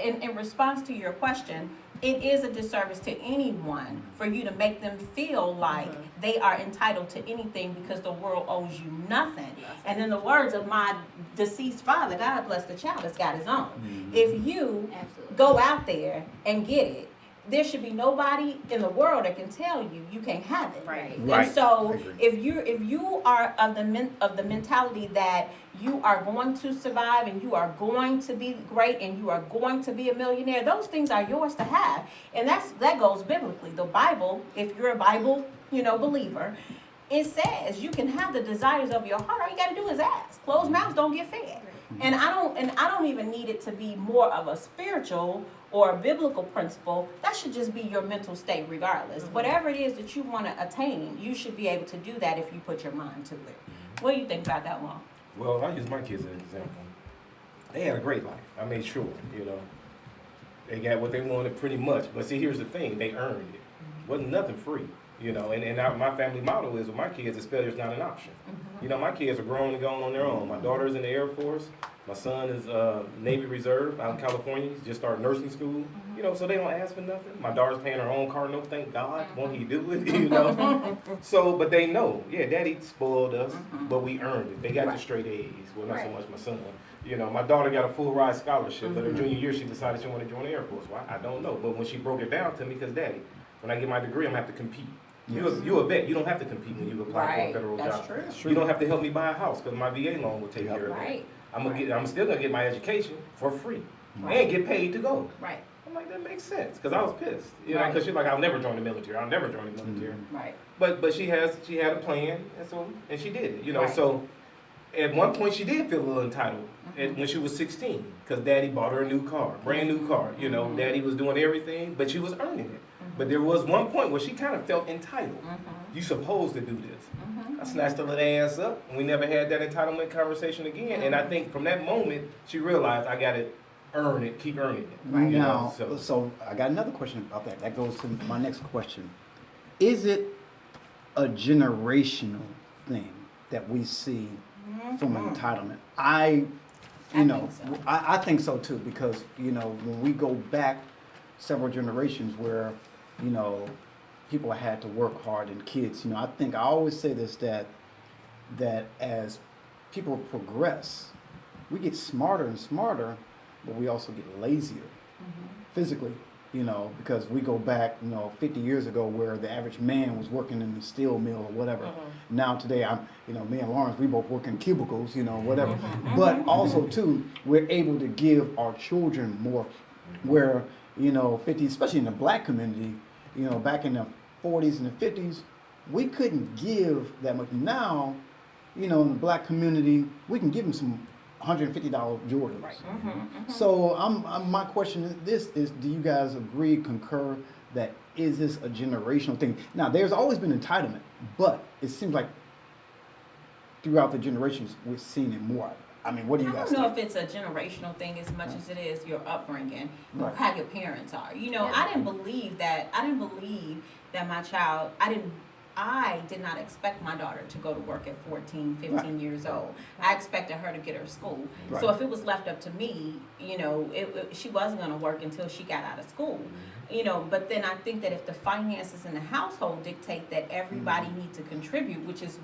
In response to your question, it is a disservice to anyone for you to make them feel like they are entitled to anything because the world owes you nothing. And in the words of my deceased father, God bless the child that's got his own. If you go out there and get it, there should be nobody in the world that can tell you you can't have it. Right. And so if you are of the mentality that you are going to survive and you are going to be great and you are going to be a millionaire, those things are yours to have. And that goes biblically. The Bible, if you're a Bible, believer, it says you can have the desires of your heart. All you got to do is ask. Closed mouths don't get fed. And I don't even need it to be more of a spiritual or a biblical principle. That should just be your mental state regardless. Whatever it is that you want to attain, you should be able to do that if you put your mind to it. What do you think about that one? Well, I use my kids as an example. They had a great life. I made sure, they got what they wanted pretty much. But see, here's the thing, they earned it. Wasn't nothing free, and my family motto is with my kids is failure's not an option. My kids are grown and gone on their own. My daughter's in the Air Force. My son is Navy Reserve out in California. He's just started nursing school. So they don't ask for nothing. My daughter's paying her own car note. Thank God. Won't he do it? So, but they know, Daddy spoiled us, but we earned it. They got the straight A's. Well, not so much my son. My daughter got a full ride scholarship, but her junior year she decided she wanted to join the Air Force. Well, I don't know. But when she broke it down to me, because Daddy, when I get my degree, I'm gonna have to compete. You're a vet. You don't have to compete when you apply for a federal job. True. You don't have to help me buy a house because my VA loan will take care of that. I'm still gonna get my education for free and get paid to go. Right. I'm like, that makes sense, because I was pissed, because she's like, I'll never join the military. I'll never join the military. Right. But she had a plan, and she did it. So at one point she did feel a little entitled when she was 16, because Daddy bought her a new car, brand new car. Daddy was doing everything, but she was earning it. But there was one point where she kind of felt entitled. You supposed to do this. I snatched her little ass up, and we never had that entitlement conversation again. And I think from that moment, she realized I got to earn it, keep earning it. Right now, so I got another question about that. That goes to my next question. Is it a generational thing that we see from entitlement? I think so too, because when we go back several generations where people had to work hard and kids, I always say this, that as people progress, we get smarter and smarter, but we also get lazier physically, because we go back, 50 years ago where the average man was working in the steel mill or whatever. Now today, me and Lawrence, we both work in cubicles, whatever. But also too, we're able to give our children more, where, 50, especially in the black community, back in the 40s and the 50s, we couldn't give that much. Now, in the black community, we can give them some $150 Jordans. Right. So my question is do you guys agree, concur, that is this a generational thing? Now, there's always been entitlement, but it seems like throughout the generations, we're seeing it more. I mean, what do you guys think? I don't know if it's a generational thing as much as it is your upbringing, how your parents are. I didn't believe that my child, I did not expect my daughter to go to work at 14, 15 years old. I expected her to get her school. So if it was left up to me, she wasn't going to work until she got out of school. But then I think that if the finances in the household dictate that everybody needs to contribute, which is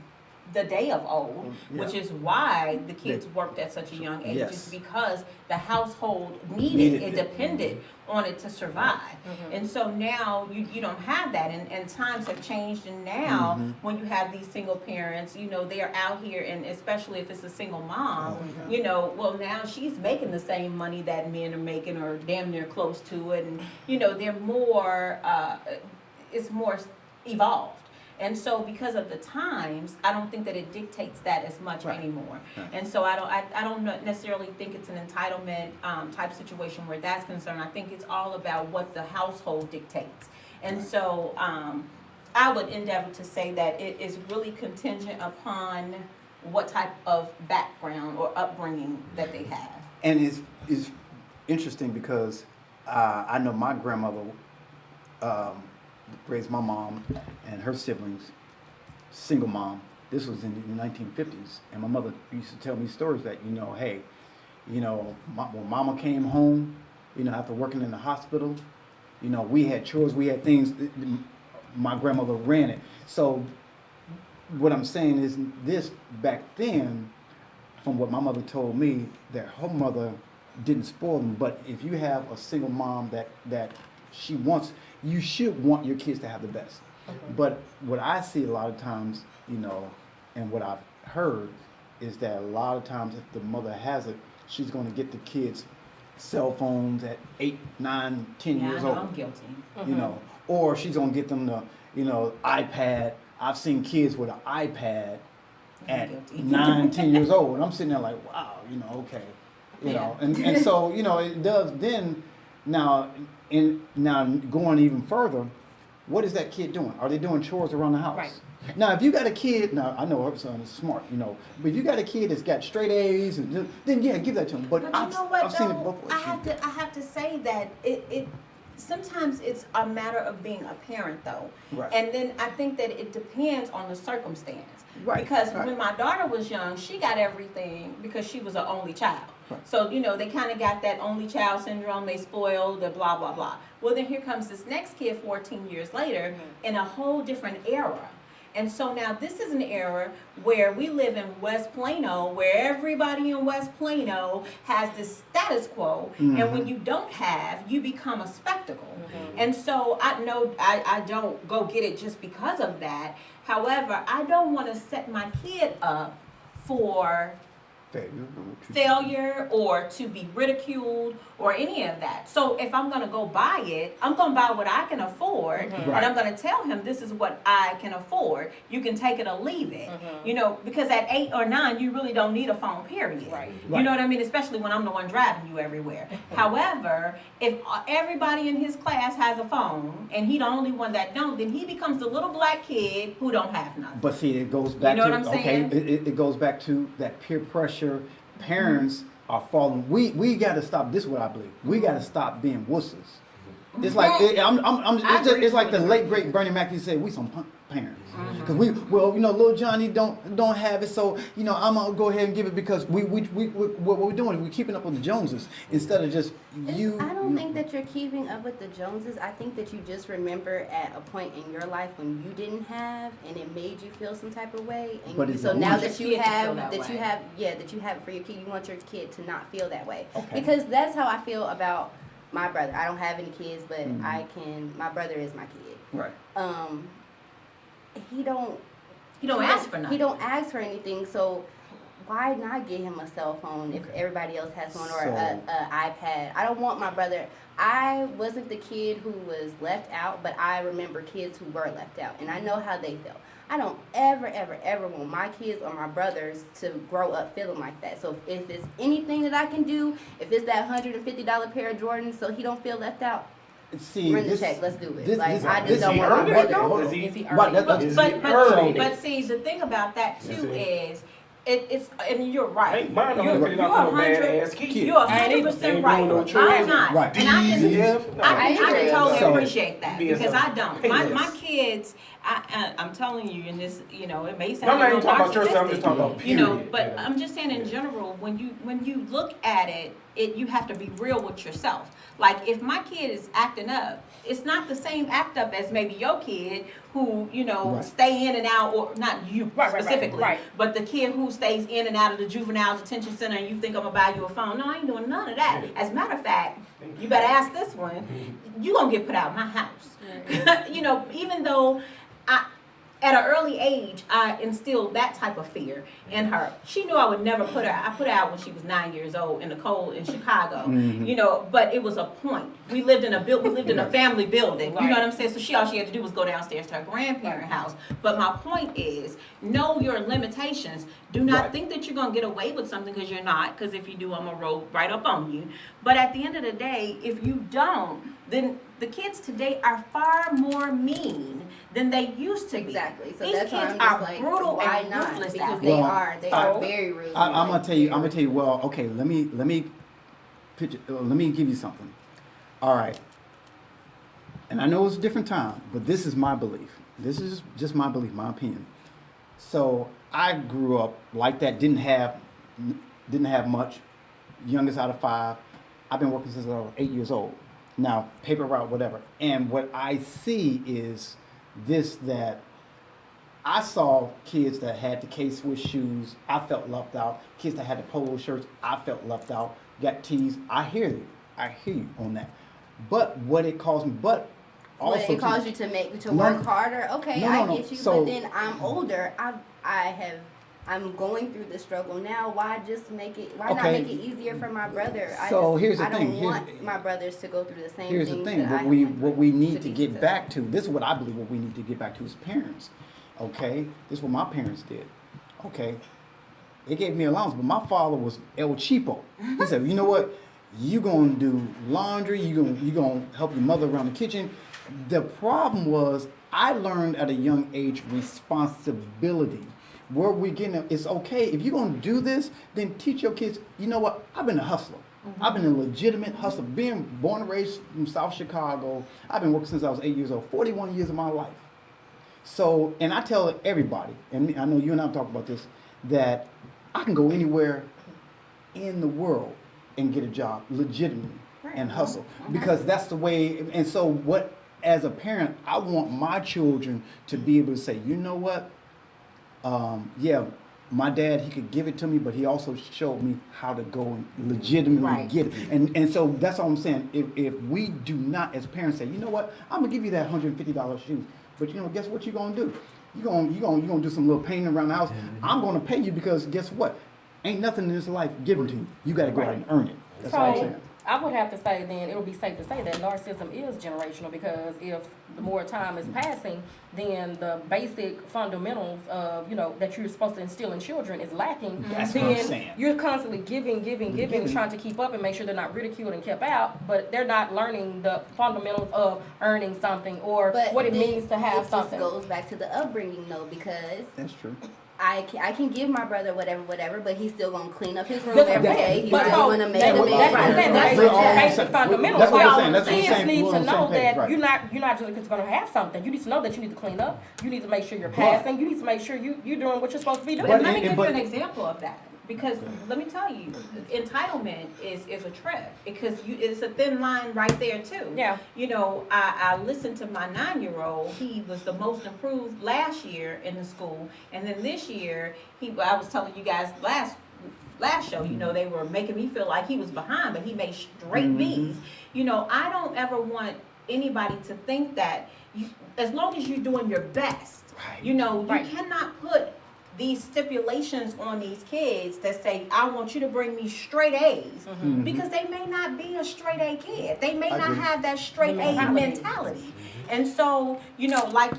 the day of old, which is why the kids worked at such a young age, is because the household needed it, depended on it to survive. And so now you don't have that, and times have changed, and now when you have these single parents, they are out here, and especially if it's a single mom, well, now she's making the same money that men are making, or damn near close to it, and they're more, it's more evolved. And so because of the times, I don't think that it dictates that as much Right. anymore. Right. And so I don't necessarily think it's an entitlement type situation where that's concerned. I think it's all about what the household dictates. And Right. so I would endeavor to say that it is really contingent upon what type of background or upbringing that they have. And it's interesting because I know my grandmother raised my mom and her siblings, single mom. This was in the 1950s, and my mother used to tell me stories that, hey, when mama came home, after working in the hospital, we had chores, we had things. My grandmother ran it. So what I'm saying is this back then, from what my mother told me, that her mother didn't spoil them. But if you have a single mom that she wants, you should want your kids to have the best. But what I see a lot of times, and what I've heard is that a lot of times if the mother has it, she's going to get the kids cell phones at 8, 9, 10 Yeah, I years know, old. I'm guilty. Or she's going to get them the, iPad. I've seen kids with an iPad at guilty. 9, 10 years old, and I'm sitting there like, wow, okay, Yeah. and so it does. Then now going even further, what is that kid doing? Are they doing chores around the house? Right. Now, if you got a kid, now I know her son is smart, but if you got a kid that's got straight A's, then yeah, give that to him. But But I've, you know what, I've seen it though? both ways. I have to say that it sometimes it's a matter of being a parent, though. Right. And then I think that it depends on the circumstance. Right, Because right. when my daughter was young, she got everything because she was an only child. Right. So, they kind of got that only child syndrome, they spoiled, the blah, blah, blah. Well, then here comes this next kid 14 years later in a whole different era. And so now this is an era where we live in West Plano, where everybody in West Plano has this status quo. And when you don't have, you become a spectacle. And so I know I don't go get it just because of that. However, I don't want to set my kid up for failure or to be ridiculed or any of that. So if I'm going to go buy it, I'm going to buy what I can afford, and I'm going to tell him this is what I can afford. You can take it or leave it. Because at 8 or 9 you really don't need a phone, period. You know what I mean? Especially when I'm the one driving you everywhere. However, if everybody in his class has a phone and he the only one that don't, then he becomes the little black kid who don't have nothing. But see, it goes back know to what I'm saying? it goes back to that peer pressure. Parents are falling. We got to stop. This is what I believe. We got to stop being wusses. It's like it's like the late great Bernie Mac used to say, we some parents. Because little Johnny don't have it, so I'm gonna go ahead and give it because we what we're doing is we're keeping up with the Joneses instead of just you. I don't think that you're keeping up with the Joneses. I think that you just remember at a point in your life when you didn't have, and it made you feel some type of way. And But it's so a now want that your you kid to have feel that that you way. have that you have it for your kid, you want your kid to not feel that way. Okay. Because that's how I feel about my brother. I don't have any kids, but my brother is my kid. Right. He don't ask for nothing. He don't ask for anything, so why not get him a cell phone if everybody else has one, or a iPad? I don't want my brother. I wasn't the kid who was left out, but I remember kids who were left out, and I know how they felt. I don't ever want my kids or my brothers to grow up feeling like that. So if it's anything that I can do, if it's that $150 pair of Jordans so he don't feel left out, See, run the this, check. Let's do it. this- I this- just this- don't he want my earned it, brother. though? to- Is he- Is he But that- earning it? Is But he but, earning but it? see, the thing about that too Is it? is it's and you're right. Ain't mine You're $150 for no 100 bad-ass kid. You're I ain't 100% doing right. no I'm chores. not, Right. and I can I I can agree. totally So- appreciate that Being because I don't. My self-painless. kids, I'm telling you, in this, it may sound No, I'm not a even little talking about yourself, I'm just narcissistic, talking about period. but Yeah. I'm just saying in general, when you look at it, you have to be real with yourself. Like if my kid is acting up, it's not the same act up as maybe your kid who, Right. stay in and out, or not you Right, specifically, right. but the kid who stays in and out of the juvenile detention center and you think I'm gonna buy you a phone. No, I ain't doing none of that. As a matter of fact, you better ask this one, you gonna get put out of my house. Even though at an early age, I instilled that type of fear in her. She knew I would never put her. I put her out when she was 9 years old in the cold in Chicago. You know, but it was a point. We lived in a family building. You know what I'm saying? So all she had to do was go downstairs to her grandparent house. But my point is, know your limitations. Do not think that you're gonna get away with something because you're not. Because if you do, I'm gonna roll right up on you. But at the end of the day, if you don't, then the kids today are far more mean than they used to be. Exactly. So These that's why kids I'm just are like, brutal why and not? ruthless Because out they there. are very rude. I'm gonna tell you. Well, okay. Let me give you something. All right. And I know it's a different time, but this is my belief. This is just my belief, my opinion. So I grew up like that. Didn't have much. Youngest out of 5. I've been working since I was 8 years old. Now, paper route, whatever. And what I see is this, that I saw kids that had the K-Swiss shoes. I felt left out. Kids that had the polo shirts. I felt left out. Got teased. I hear you on that. But what it caused me, but also What it caused you to work harder. Okay, No, I no. get you. So- but then I'm older. I'm going through the struggle now. Why just make it? Why not Okay. make it easier for my brother? So here's the I don't thing. want my brothers to go through the same Here's things. the thing. that I What we need to be get successful. back to. This is what I believe. What we need to get back to as parents. Okay. This is what my parents did. Okay. They gave me allowance, but my father was El Cheapo. He said, "You know what? You gonna do laundry. You gonna help your mother around the kitchen." The problem was I learned at a young age responsibility. Where we getting, it's okay if you're gonna do this, then teach your kids. You know what? I've been a hustler. I've been a legitimate hustler. Being born and raised in South Chicago, I've been working since I was 8 years old. 41 years of my life. So, and I tell everybody, and I know you and I talk about this, that I can go anywhere in the world and get a job legitimately and hustle because that's the way. And so, what as a parent, I want my children to be able to say, you know what? Yeah, my dad, he could give it to me, but he also showed me how to go and legitimately Right. get it. And so that's all I'm saying. If we do not, as parents, say, you know what, I'm gonna give you that $150 shoes, but you know, guess what you're gonna do? You're gonna do some little painting around the house. I'm gonna pay you because guess what? Ain't nothing in this life given to you. You got to go out and earn it. That's all I'm saying. I would have to say then it'll be safe to say that narcissism is generational because if the more time is passing, then the basic fundamentals of, that you're supposed to instill in children is lacking. That's then what I'm saying. You're constantly giving, trying to keep up and make sure they're not ridiculed and kept out, but they're not learning the fundamentals of earning something or But what it then means to have it something. just goes back to the upbringing though, because That's true. I can give my brother whatever, but he's still gonna clean up his room That's what every I'm saying. day. He's But still so gonna make that's the what bed. I'm saying. That's That's what I'm basic saying. fundamentals. That's what I'm Like, saying. That's what I'm kids saying. need We're to on the same know page, that right. you're not just going to have something. You need to know that you need to clean up. You need to make sure you're passing. You need to make sure you're doing what you're supposed to be doing. But Let me give you but- an example of that. Because let me tell you, entitlement is a trap because it's a thin line right there too. Yeah. I listened to my 9-year-old. He was the most improved last year in the school, and then this year I was telling you guys last show, they were making me feel like he was behind, but he made straight B's. I don't ever want anybody to think that as long as you're doing your best, Right. you Right. cannot put these stipulations on these kids that say, I want you to bring me straight A's because they may not be a straight A kid. They may I not agree. have that straight The A mentality. mentality. And so, like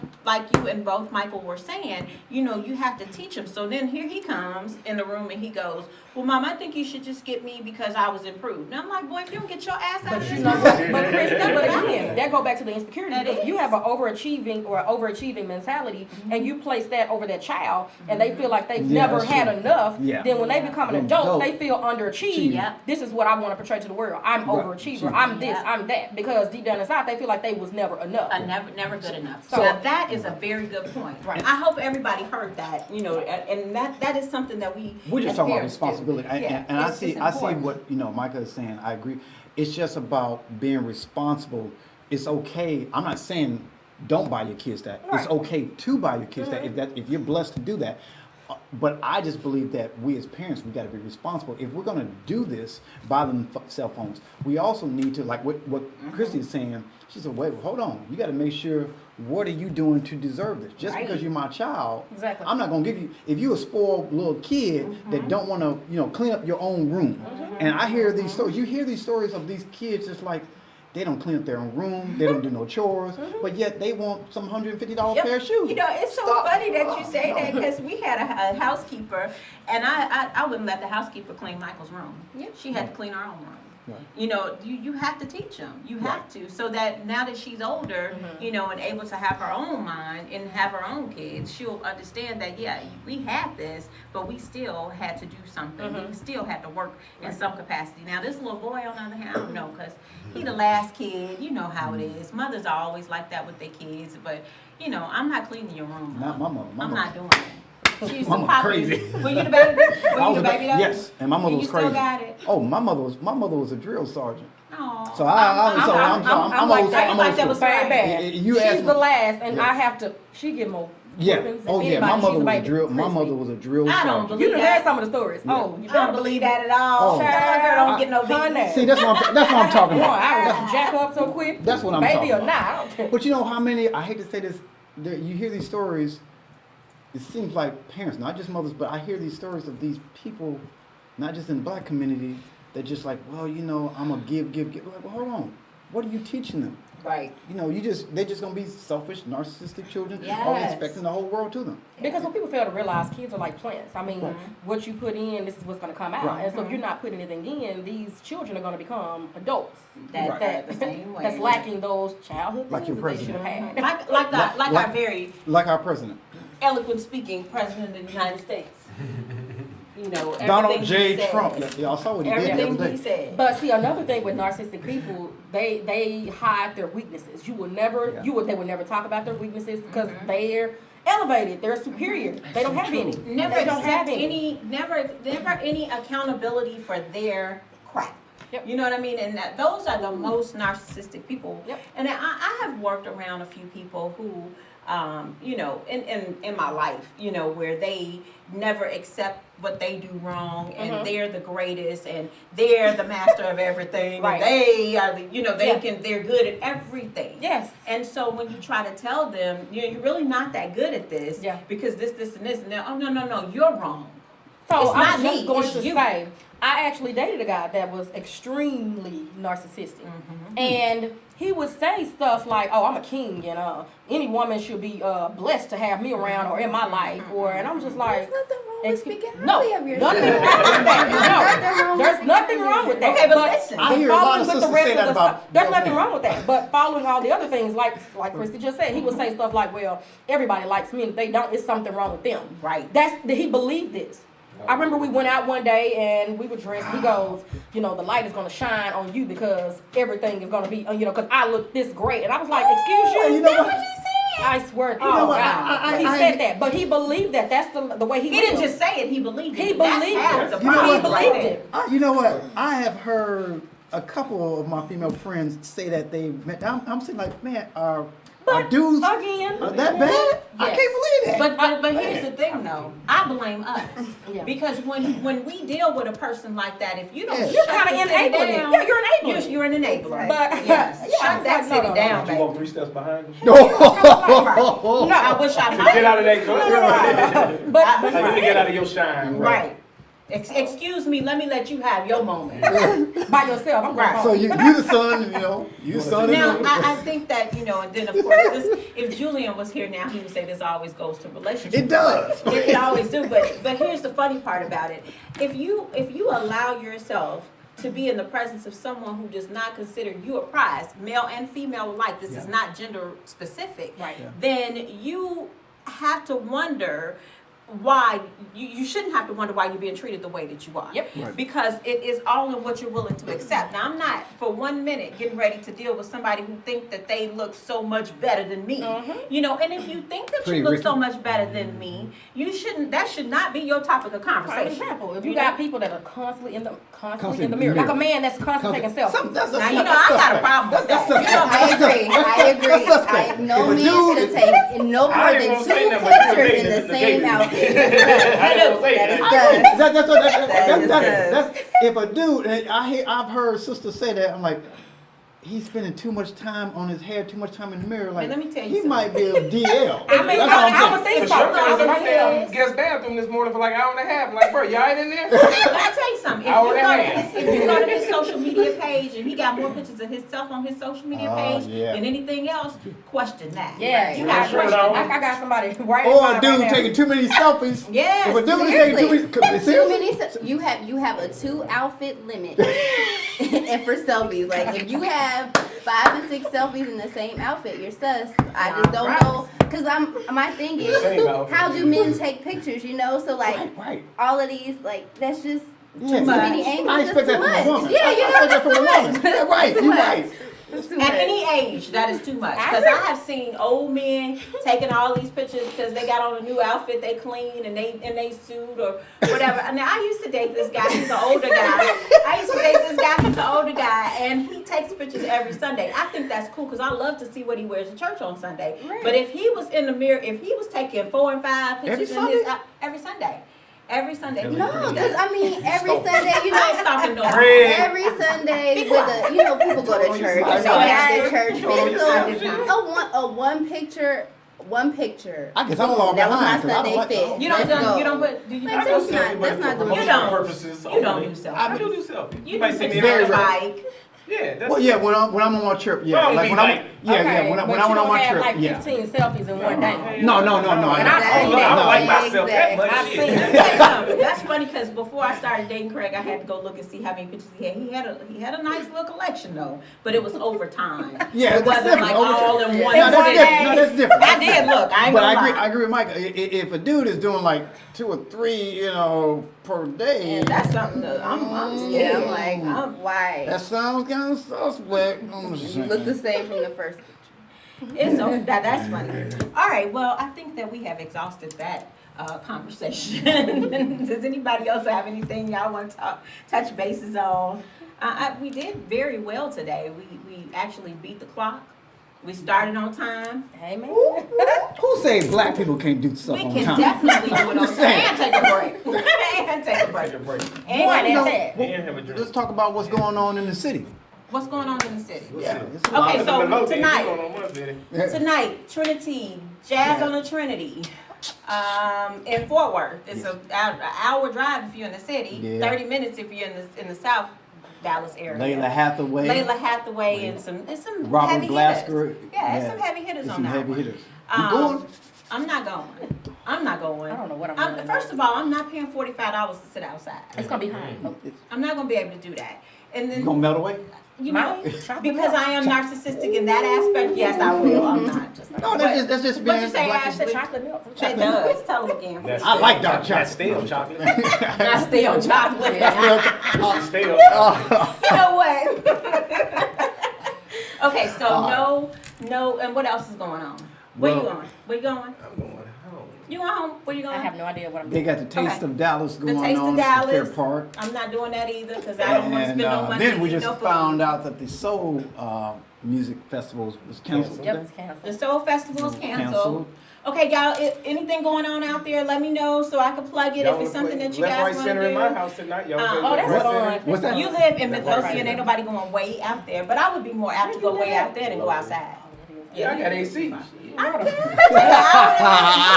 you and both Michael were saying, you have to teach them. So then here he comes in the room and he goes, well, Mom, I think you should just get me because I was improved. And I'm like, boy, if you don't get your ass out But of you this know, room. but Chris, but again, that go back to the insecurity. That Because if you is. have an overachieving mentality, and you place that over that child, and they feel like they've Yeah, never that's had true. enough, Yeah. then when they become an Then adult, dope. they feel underachieved. Yeah. This is what I want to portray to the world. I'm Right. overachiever. I'm this. Yeah. I'm that. Because deep down inside, they feel like they was never enough. Never good enough. So- So now that is a very good point. Right. I hope everybody heard that, and that is something that We're just as talking about parents do. responsibility, Yeah, and I it's see important. what Micah is saying. I agree. It's just about being responsible. It's okay. I'm not saying don't buy your kids that. It's Right. okay to buy your kids that if you're blessed to do that. But I just believe that we as parents, we got to be responsible. If we're going to do this, buy them cell phones, we also need to, like what Christy is saying, she said, wait, hold on. You got to make sure, what are you doing to deserve this? Just Right. because you're my child, Exactly. I'm not going to give you, if you're a spoiled little kid that don't want to, clean up your own room. And I hear these stories, you hear these stories of these kids just like, they don't clean up their own room, they don't do no chores, but yet they want some $150 Yep. pair of shoes. You know, it's so Stop. funny that you say No. that because we had a housekeeper, and I wouldn't let the housekeeper clean Michael's room. Yep. She had to clean our own room. Right. You know, you have to teach them. You have to, so that now that she's older, and able to have her own mind and have her own kids, she'll understand that, yeah, we had this, but we still had to do something. We still had to work in some capacity. Now, this little boy, on the other hand, I don't know, because he the last kid. You know how it is. Mothers are always like that with their kids, but, I'm not cleaning your room. Not my mother. I'm not doing it. She used to Mama pop crazy. it. Were you the baby? Were I you was the a baby ba- though? yes, and my mother And was you crazy. still got it? Oh, my mother was a drill sergeant. Oh, So I'm like old. that. I'm Like old that was school. Very right. bad. You asked She's me- the last, and Yeah. I have to. She get more. Yeah. whoopings than Oh yeah. anybody. My She's mother a was a baby. drill. My Christy. mother was a drill I don't sergeant. believe You done that. heard some of the stories. Yeah. Oh, you I don't better believe that at all. Oh. That little girl don't get no Honey. beating. See, that's what I'm talking Boy, about. I was jack up so quick. That's what I'm Baby talking or about. not, I don't care. But you know how many? I hate to say this. You hear these stories. It seems like parents, not just mothers, but I hear these stories of these people, not just in the black community, that just like, well, I'm gonna give. Like, well, hold on. What are you teaching them? Right. They're just gonna be selfish, narcissistic children, all Yes. expecting the whole world to them. Because when people fail to realize kids are like plants. I mean, what you put in, this is what's going to come out. Right. And so if you're not putting anything in, these children are going to become adults That Right. are the same way. that's lacking those childhood Like things your that they should president. have had. Like Like- our very Like our president, eloquent speaking president of the United States. Donald everything J. he says. Trump. Y'all saw what he did the Everything other he day. said. But see, another thing with narcissistic people, they hide their weaknesses. You will never, Yeah. they will never talk about their weaknesses because they're elevated, they're superior. They don't have any. Never They don't accept have never any accountability for their crap. Yep. You know what I mean? And those are the most narcissistic people. Yep. And I have worked around a few people who, in my life, where they never accept what they do wrong, and they're the greatest, and they're the master of everything, Right. and they are the, Yeah. they're good at everything. Yes. And so when you try to tell them, you're really not that good at this, Yeah. because this, and this, and that, oh, no, you're wrong. So It's I not was just me, going it's to you. say, I actually dated a guy that was extremely narcissistic, and he would say stuff like, "Oh, I'm a king, and any woman should be blessed to have me around or in my life," and I'm just like, There's nothing wrong with speaking no, highly of nothing yourself. wrong with that. No, there's nothing wrong with that. Okay, but listen. I hear a lot of following with the sisters rest say of that the about stuff, there's young nothing men. wrong with that. But following all the other things, like Christy just said, he would say stuff like, "Well, everybody likes me, and if they don't, it's something wrong with them." Right. He believed this. I remember we went out one day and we were dressed. He goes, the light is going to shine on you because everything is going to be, because I look this great. And I was like, excuse you? You know what? I swear to You know God. what? He said that, but he believed that. That's the way he He didn't lived. just say it, he believed it. He That's believed half it. the You know problem what? right He believed there. it. You know what? I have heard a couple of my female friends say that they met. I'm saying like, man, are dudes Again. that bad? I Yes. can't believe that. But here's the thing though, I blame us. Yeah. Because when we deal with a person like that, if you don't Yeah. You're shut kind of the city enabling it. down, Yeah, you're enabling it. you're an enabler. But Yes. yeah, Shut that no, city no, down, Did you baby. walk 3 steps behind him? No. I wish I To might. get out of that, But like, let me get out of your shine. Right. Excuse me, let me let you have your moment. by yourself, I'm going Right. home. So you the son, you the son. Now, and I think that, and then of course, if Julian was here now, he would say this always goes to relationships. It does. It always do, but here's the funny part about it. If you allow yourself to be in the presence of someone who does not consider you a prize, male and female alike, this is not gender specific, Right. Yeah. then you have to wonder why you shouldn't have to wonder why you're being treated the way that you are. Yep. Right. Because it is all in what you're willing to accept. Now, I'm not for 1 minute getting ready to deal with somebody who think that they look so much better than me. And if you think that Pretty you look Ricky. so much better than me, that should not be your topic of For conversation. example, if you know? got people that are constantly in the Constantly mirror, like a man that's constantly taking selfies. Now, I got a problem with that. I agree. That's suspect. No If a man dude should take no no I more didn't than wanna say 2 nothing, but you pictures in were the dating same it. outfit. I didn't say That is that. sus. That's if a dude. I've heard sisters say that. I'm like, he's spending too much time on his hair, too much time in the mirror. Like, let me tell you he something. might be a DL. I mean, That's I what I'm would saying. say For sure, I was in my Yes. damn guest bathroom this morning for like an hour and a half. I'm like, bro, y'all ain't in there? Let me tell you something. If Hour you, and a go to half. his, if you go to his social media page and he got more pictures of himself on his social media Oh, page yeah. than anything else, question that. Yeah, you Yeah, got sure, question. though. I got somebody right. Or in a dude right now. taking too many selfies. Yes, If a dude is taking too many, Too seriously? many. You have a 2 outfit limit, and for selfies, like if you have 5 to 6 selfies in the same outfit, you're sus. I just don't Right. know, cause my thing is, Same outfit. how do men take pictures? You know, so like Right. all of these, like that's just Yeah. too much. many angles. I That's expect too that from a much. woman. Yeah, I you know, expect that that's from a too woman. much. That's right. Too You're much. right. That's too At much. any age, that is too much. I Because agree. I have seen old men taking all these pictures because they got on a new outfit, they clean and they suit or whatever. And I used to date this guy. He's an older guy. I used to date this guy. He's an older guy, and he takes pictures every Sunday. I think that's cool because I love to see what he wears to church on Sunday. Right. But if he was in the mirror, if he was taking 4 and 5 pictures Every in his every Sunday. Every Sunday. No, because I mean, every Sunday, you I ain't know, stopping no every Sunday with the, you know, people go to church and they have their church fit. So one picture. I guess I'm falling That was behind my 'cause I don't Sunday like fit. You don't Let's go. you don't put do you Like, do that's selfies? not- that's not the You don't. purposes. You don't only. do selfies. I do selfies. You might do see me pictures very on the rare. bike. Yeah, that's Well, yeah, when I'm on my trip, yeah, Don't like be when I'm, like- yeah, Okay, when I but went you on don't my have trip, like yeah. 15 selfies in one day. No. And I've I seen don't that. like myself that much. I've shit. seen Let me tell you something. That's funny because before I started dating Craig, I had to go look and see how many pictures he had. He had a nice little collection though, but it was over time. Yeah, it that's wasn't different. like Over all time. in one. No, that's day. different. No, that's different. I did look. I ain't But gonna I lie. agree with Mike. If a dude is doing like 2 or 3, per day, And that's something that I'm scared. Yeah, I'm like, why? that sounds kind of suspect. I'm just You look the saying. same from the first picture. It's so that's funny. All right, well, I think that we have exhausted that conversation. Does anybody else have anything y'all want to touch bases on? We did very well today. We actually beat the clock. We started on time. Hey, man. Who says black people can't do stuff We on can time? definitely do it on just time saying. and take a break. And take a break. Take a break. And One You know, at that. And have a drink. let's talk about what's going on in the city. what's going on in the city? Yeah, it's a lot Okay, of- so Remote thing tonight- going on one city. Tonight, Trinity, Jazz on the Trinity, in Fort Worth. It's an hour drive if you're in the city, Yeah. 30 minutes if you're in the South Dallas area. Layla Hathaway, Layla Hathaway and some Robert heavy Glasgow. hitters. Yeah, it's some heavy hitters It's on some that heavy one. hitters. You going? I'm not going. I'm not going. I don't know what I'm doing. First of all, I'm not paying $45 to sit outside. It's going to be hot. I'm not going to be able to do that. And You then gonna melt away? you know, Might. Chocolate because milk. I am narcissistic in that aspect, yes, I will. I'm not. No, that's just What being you say, black. Ashley? Chocolate milk. It does. Tell them again. That's I like dark That's chocolate. stale chocolate. I stay on chocolate. Stale. You know what? Okay, so no, and what else is going on? Where you Well- going? Where you going? I'm going home. You going home? Where you going? I have no idea what I'm They doing. got the Taste Okay. of Dallas The going Taste of on at Fair Dallas. Park. I'm not doing that either because I don't want to And spend no money. then we to eat just no food. found out that the Soul Music Festival was canceled. Yep, today. it's canceled. The Soul Festival is canceled. Okay, y'all, anything going on out there, let me know so I can plug it if it's something that you Left, guys right, want center to in my do. house tonight. Y'all Oh, say that's left, right, fun. center. What's that? You live in Left, right, Midlothian, center. ain't nobody going way out there, but I would be more apt to go way out there than go outside. Yeah, I got AC. I don't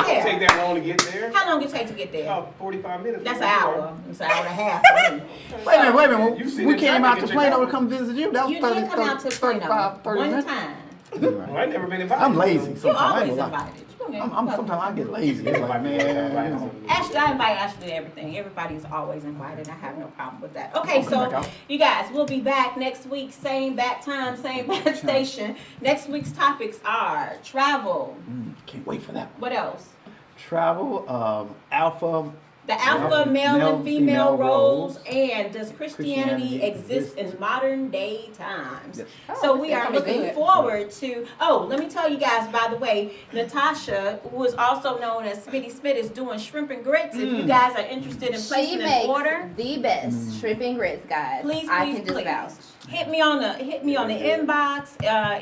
care. Take that long to get there. How long it take to get there? About 45 minutes. That's an hour. It's an hour and a half for me. Wait a minute. You see We the came traffic out in to Plano Chicago. to come visit you. That was You 30, did come out to Plano 35, 30 one minutes. time. Well, I never been invited. I'm lazy You're sometimes. I always ain't gonna lie. invited. Sometimes I get lazy. It's like, man, you know. Ashley, I invite Ashley to everything. Everybody's always invited. I have no problem with that. Okay, so you guys, we'll be back next week, same bat time, same bat station. Next week's topics are travel. Can't wait for that. What else? Travel, alpha. The alpha male and female female roles, roles. and does Christianity Christianity exist in exists. modern day times? Yes. So we that's are gonna be looking good. forward to. Oh, let me tell you guys, by the way, Natasha, who is also known as Smitty Smith, is doing shrimp and grits. If you guys are interested in She placing an makes order, the best shrimp and grits, guys. Please, I please, can just please. vouch. hit me on the inbox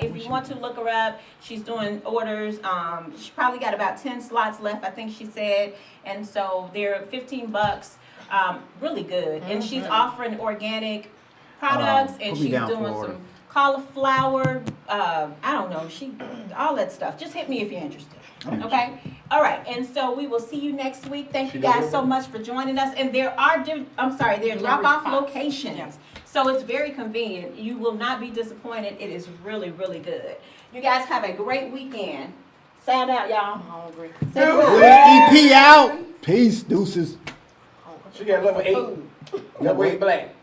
if you want to look her up. She's doing orders. She probably got about 10 slots left, I think she said, and so they're $15. Really good, and she's offering organic products, and put me she's down for doing order. some cauliflower. I don't know, all that stuff. Just hit me if you're interested. Okay. All right, and so we will see you next week. Thank you guys so much for joining us. And there are drop-off locations. Yeah. So it's very convenient. You will not be disappointed. It is really, really good. You guys have a great weekend. Sound out, y'all. Hungry. Say goodbye. EP out. Peace, deuces. She got level 8 black.